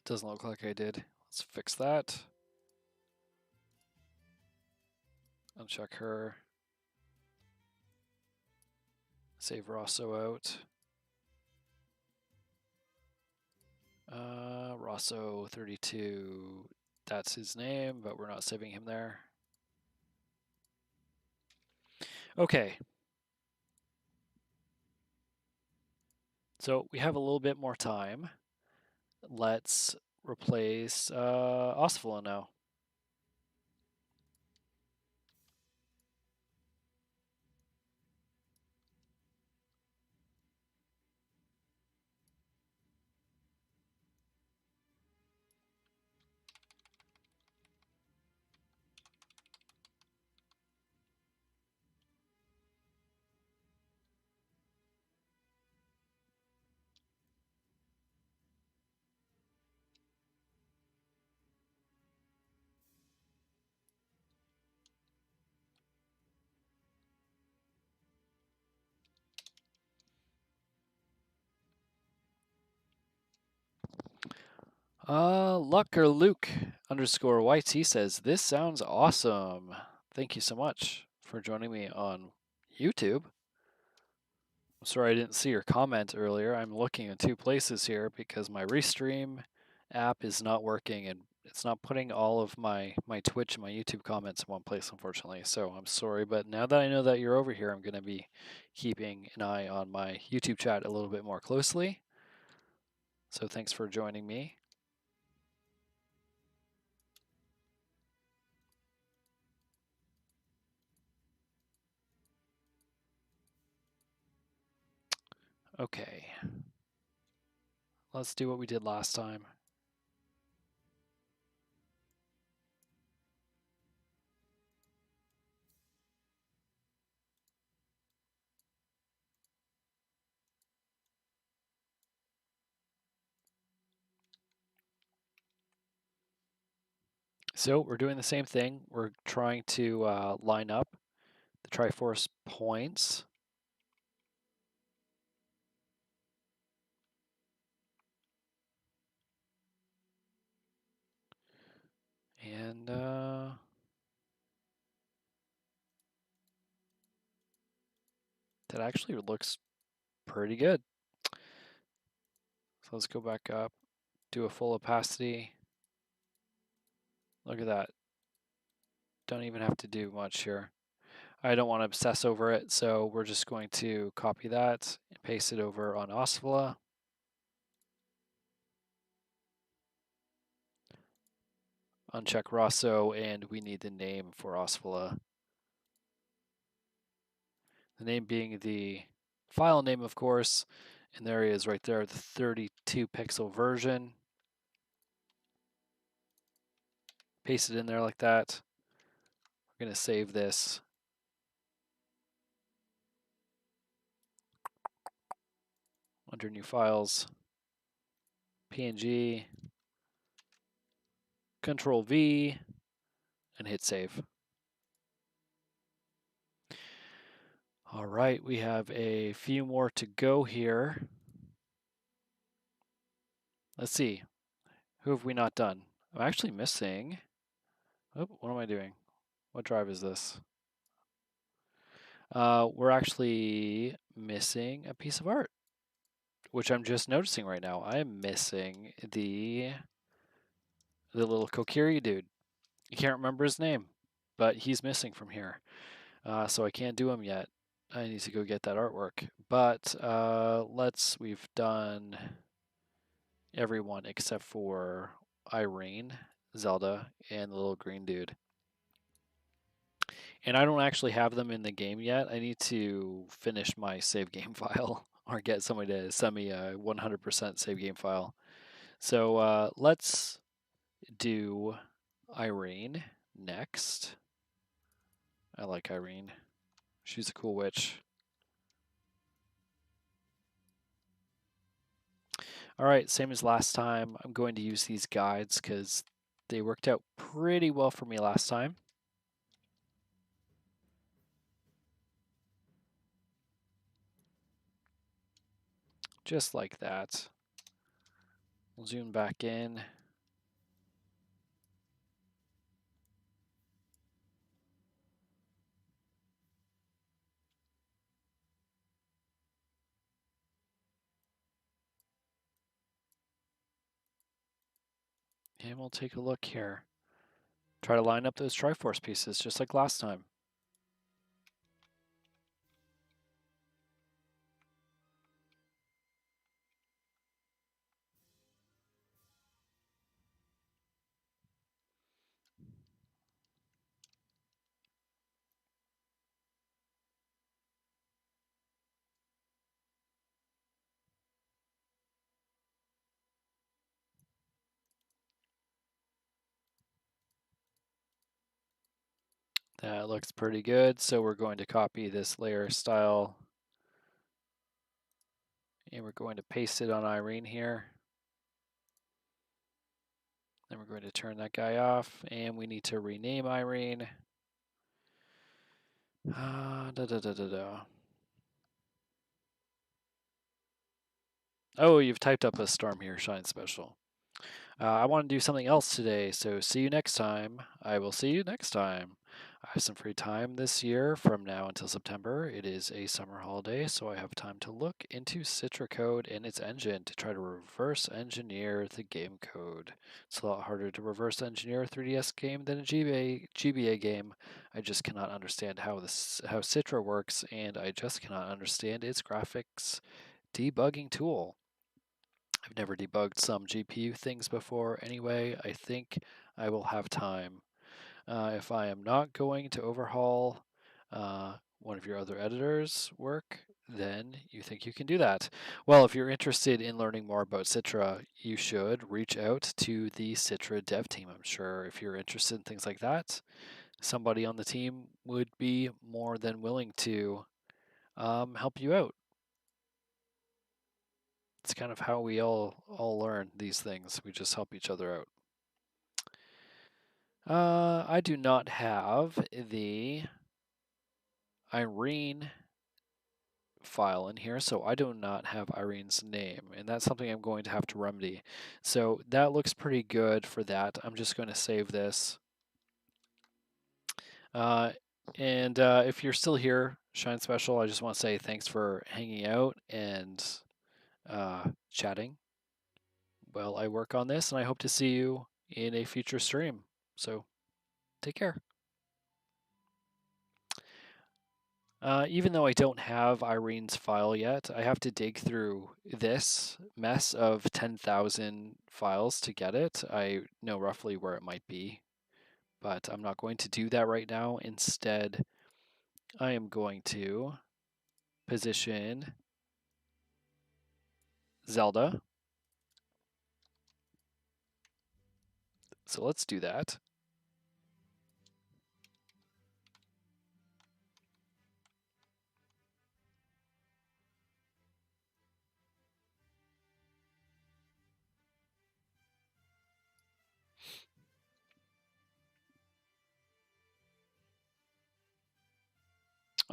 Doesn't look like I did. Let's fix that. Uncheck her. Save Rosso out. Rosso 32. That's his name, but we're not saving him there. Okay. So we have a little bit more time. Let's replace Osfala now. Luck or Luke underscore YT says, this sounds awesome. Thank you so much for joining me on YouTube. I'm sorry I didn't see your comment earlier. I'm looking in two places here because my Restream app is not working and it's not putting all of my Twitch and my YouTube comments in one place, unfortunately. So I'm sorry, but now that I know that you're over here, I'm going to be keeping an eye on my YouTube chat a little bit more closely. So thanks for joining me. Okay. Let's do what we did last time. So we're doing the same thing. We're trying to line up the Triforce points. And that actually looks pretty good. So let's go back up, do a full opacity. Look at that. Don't even have to do much here. I don't want to obsess over it, so we're just going to copy that and paste it over on Osfala. Uncheck Rosso, and we need the name for Osfala. The name being the file name, of course, and there he is right there, the 32 pixel version. Paste it in there like that. We're going to save this. Under new files, PNG, Control V, and hit save. All right, we have a few more to go here. Let's see. Who have we not done? I'm actually missing. Oh, what am I doing? What drive is this? We're actually missing a piece of art, which I'm just noticing right now. I am missing the little Kokiri dude. You can't remember his name, but he's missing from here. So I can't do him yet. I need to go get that artwork. But we've done everyone except for Irene, Zelda, and the little green dude. And I don't actually have them in the game yet. I need to finish my save game file or get somebody to send me a 100% save game file. So let's do Irene next. I like Irene. She's a cool witch. All right, same as last time. I'm going to use these guides because they worked out pretty well for me last time. Just like that. We'll zoom back in. And we'll take a look here. Try to line up those Triforce pieces just like last time. That looks pretty good. So we're going to copy this layer style and we're going to paste it on Irene here. Then we're going to turn that guy off and we need to rename Irene. Oh, you've typed up a Storm here, Shine Special. I want to do something else today, so see you next time. I will see you next time. I have some free time this year from now until September. It is a summer holiday, so I have time to look into Citra code and its engine to try to reverse engineer the game code. It's a lot harder to reverse engineer a 3DS game than a GBA game. I just cannot understand how Citra works, and I just cannot understand its graphics debugging tool. I've never debugged some GPU things before anyway. I think I will have time. If I am not going to overhaul one of your other editors' work, then you think you can do that. Well, if you're interested in learning more about Citra, you should reach out to the Citra dev team. I'm sure if you're interested in things like that, somebody on the team would be more than willing to help you out. It's kind of how we all learn these things. We just help each other out. I do not have the Irene file in here, so I do not have Irene's name, and that's something I'm going to have to remedy. So that looks pretty good for that. I'm just going to save this. And if you're still here, Shine Special, I just want to say thanks for hanging out and chatting while I work on this, and I hope to see you in a future stream. So take care. Even though I don't have Irene's file yet, I have to dig through this mess of 10,000 files to get it. I know roughly where it might be, but I'm not going to do that right now. Instead, I am going to position Zelda. So let's do that.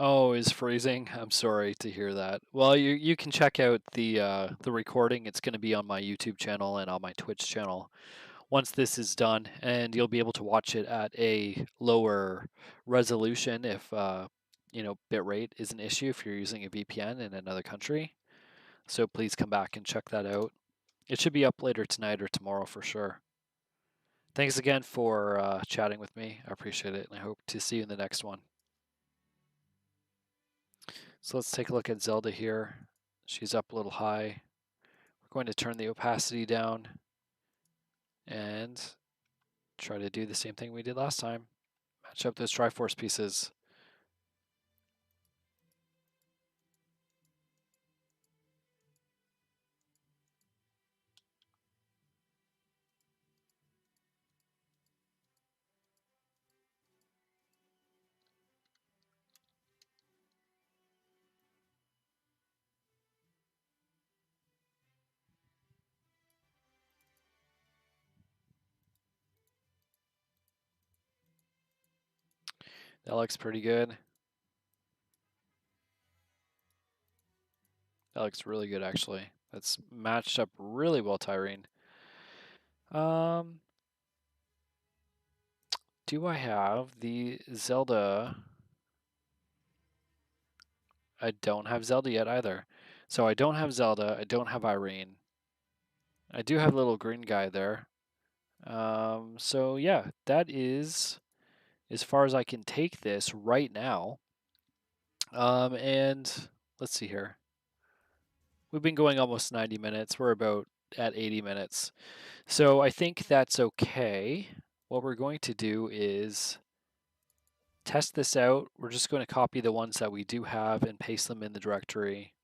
Oh, is freezing. I'm sorry to hear that. Well, you can check out the recording. It's going to be on my YouTube channel and on my Twitch channel once this is done, and you'll be able to watch it at a lower resolution if bitrate is an issue if you're using a VPN in another country. So please come back and check that out. It should be up later tonight or tomorrow for sure. Thanks again for chatting with me. I appreciate it, and I hope to see you in the next one. So let's take a look at Zelda here. She's up a little high. We're going to turn the opacity down and try to do the same thing we did last time. Match up those Triforce pieces. That looks pretty good. That looks really good, actually. That's matched up really well, Tyrene. Do I have the Zelda? I don't have Zelda yet either. So I don't have Zelda. I don't have Irene. I do have little green guy there. So yeah, that is as far as I can take this right now. And let's see here. We've been going almost 90 minutes. We're about at 80 minutes. So I think that's okay. What we're going to do is test this out. We're just going to copy the ones that we do have and paste them in the directory.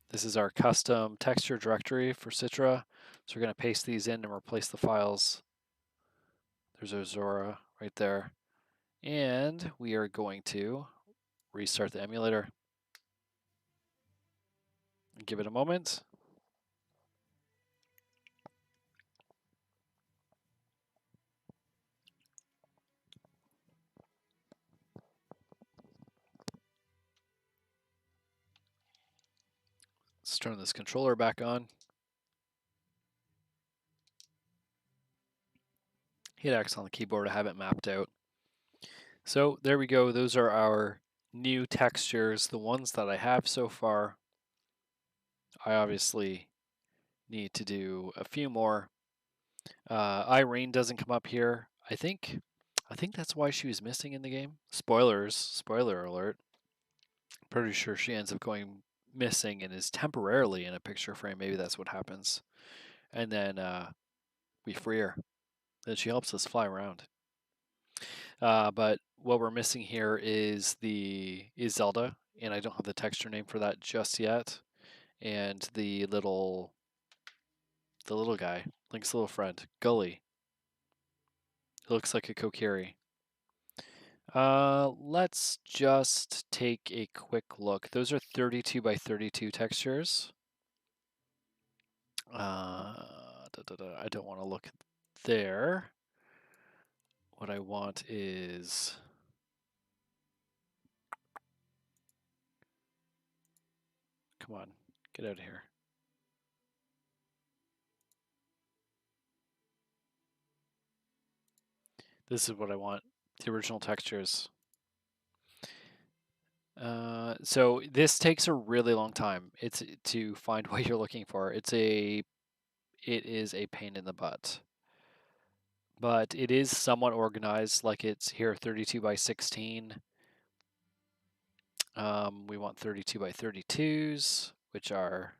This is our custom texture directory for Citra. So we're going to paste these in and replace the files. There's our Zora right there. And we are going to restart the emulator. Give it a moment. Let's turn this controller back on. hit X on the keyboard to have it mapped out. So there we go. Those are our new textures, the ones that I have so far. I obviously need to do a few more. Irene doesn't come up here. I think that's why she was missing in the game. Spoilers, spoiler alert. Pretty sure she ends up going missing and is temporarily in a picture frame. Maybe that's what happens. And then we free her. Then she helps us fly around. But what we're missing here is Zelda, and I don't have the texture name for that just yet. And the little guy, Link's little friend, Gully. It looks like a Kokiri. Let's just take a quick look. Those are 32 by 32 textures. I don't want to look there. What I want is... Come on, get out of here. This is what I want, the original textures. So this takes a really long time. It's to find what you're looking for. It is a pain in the butt. But it is somewhat organized, like it's here 32 by 16. We want 32 by 32s, which are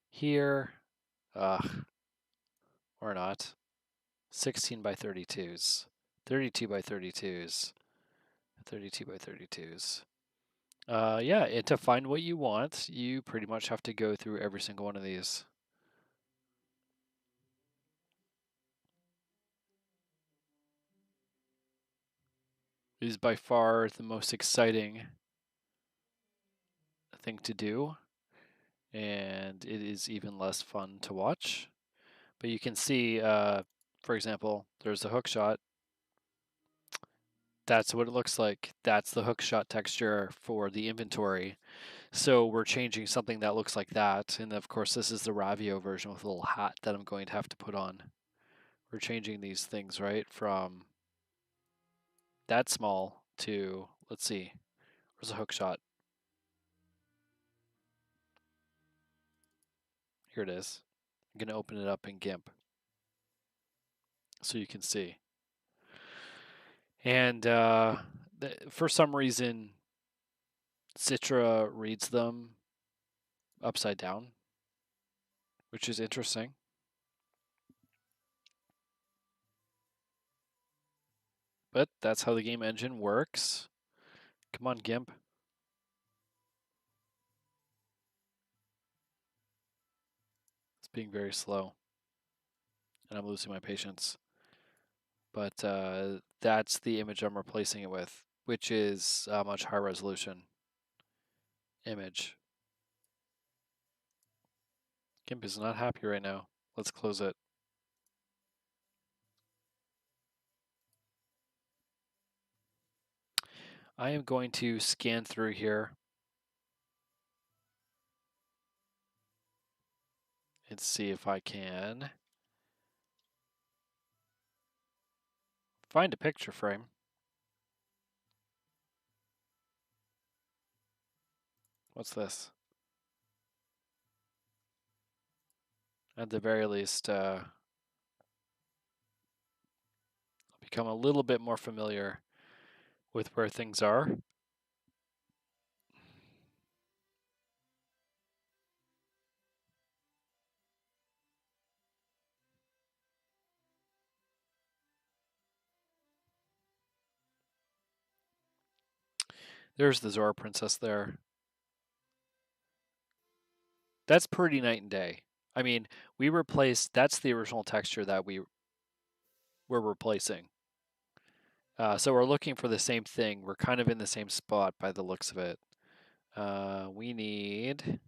here. Or not. 16 by 32s. 32 by 32s. 32 by 32s. Yeah, and to find what you want, you pretty much have to go through every single one of these. It is by far the most exciting thing to do, and it is even less fun to watch. But you can see, for example, there's a hook shot. That's what it looks like. That's the hook shot texture for the inventory. So we're changing something that looks like that. And of course, this is the Ravio version with a little hat that I'm going to have to put on. We're changing these things, right? From that small to, let's see, where's a hook shot? Here it is. I'm going to open it up in GIMP so you can see. And for some reason, Citra reads them upside down, which is interesting. But that's how the game engine works. Come on, GIMP. It's being very slow. And I'm losing my patience. But that's the image I'm replacing it with, which is a much higher resolution image. GIMP is not happy right now. Let's close it. I am going to scan through here and see if I can find a picture frame. What's this? At the very least, I'll become a little bit more familiar with where things are. There's the Zora princess there. That's pretty night and day. I mean, we replaced, that's the original texture that we're replacing. So we're looking for the same thing. We're kind of in the same spot by the looks of it. We need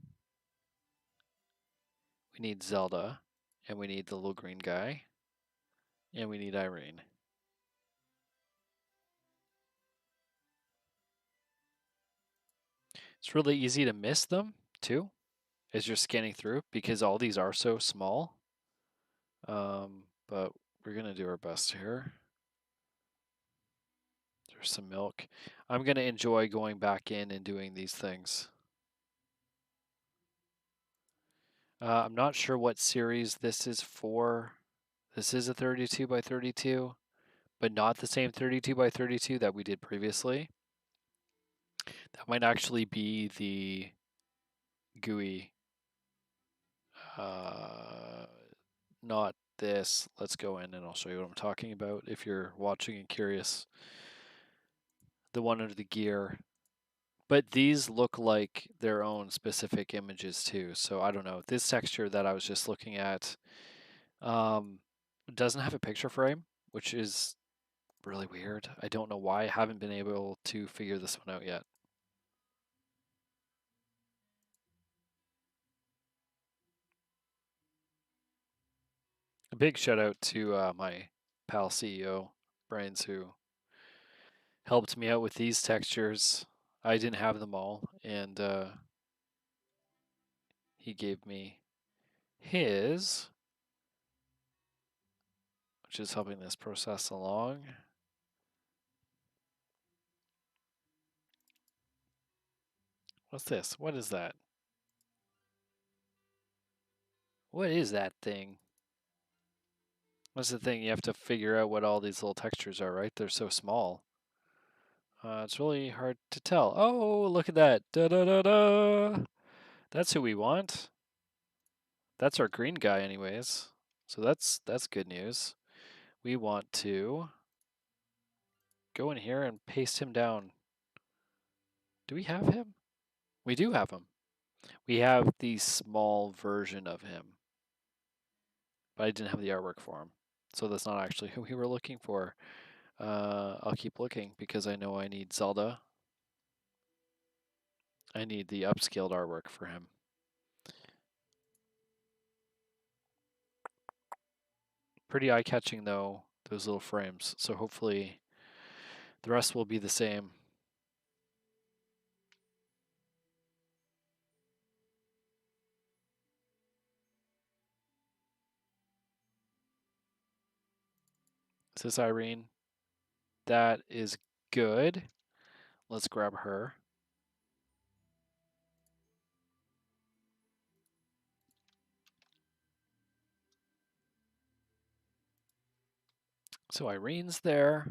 Zelda, and we need the little green guy, and we need Irene. It's really easy to miss them, too, as you're scanning through, because all these are so small. But We're going to do our best here. There's some milk. I'm going to enjoy going back in and doing these things. I'm not sure what series this is for. This is a 32 by 32, but not the same 32 by 32 that we did previously. That might actually be the GUI. Not this. Let's go in and I'll show you what I'm talking about if you're watching and curious. The one under the gear. But these look like their own specific images too. So I don't know. This texture that I was just looking at doesn't have a picture frame, which is really weird. I don't know why. I haven't been able to figure this one out yet. A big shout out to my pal CEO, Brains, who helped me out with these textures. I didn't have them all, and he gave me his, which is helping this process along. What's this? What is that? What is that thing? What's the thing? You have to figure out what all these little textures are, right? They're so small. It's really hard to tell. Oh, look at that. Da da da da. That's who we want. That's our green guy anyways. So that's good news. We want to go in here and paste him down. Do we have him? We do have him. We have the small version of him. But I didn't have the artwork for him. So that's not actually who we were looking for. I'll keep looking because I know I need Zelda. I need the upscaled artwork for him. Pretty eye-catching though, those little frames. So hopefully the rest will be the same. Is this Irene? That is good. Let's grab her. So Irene's there.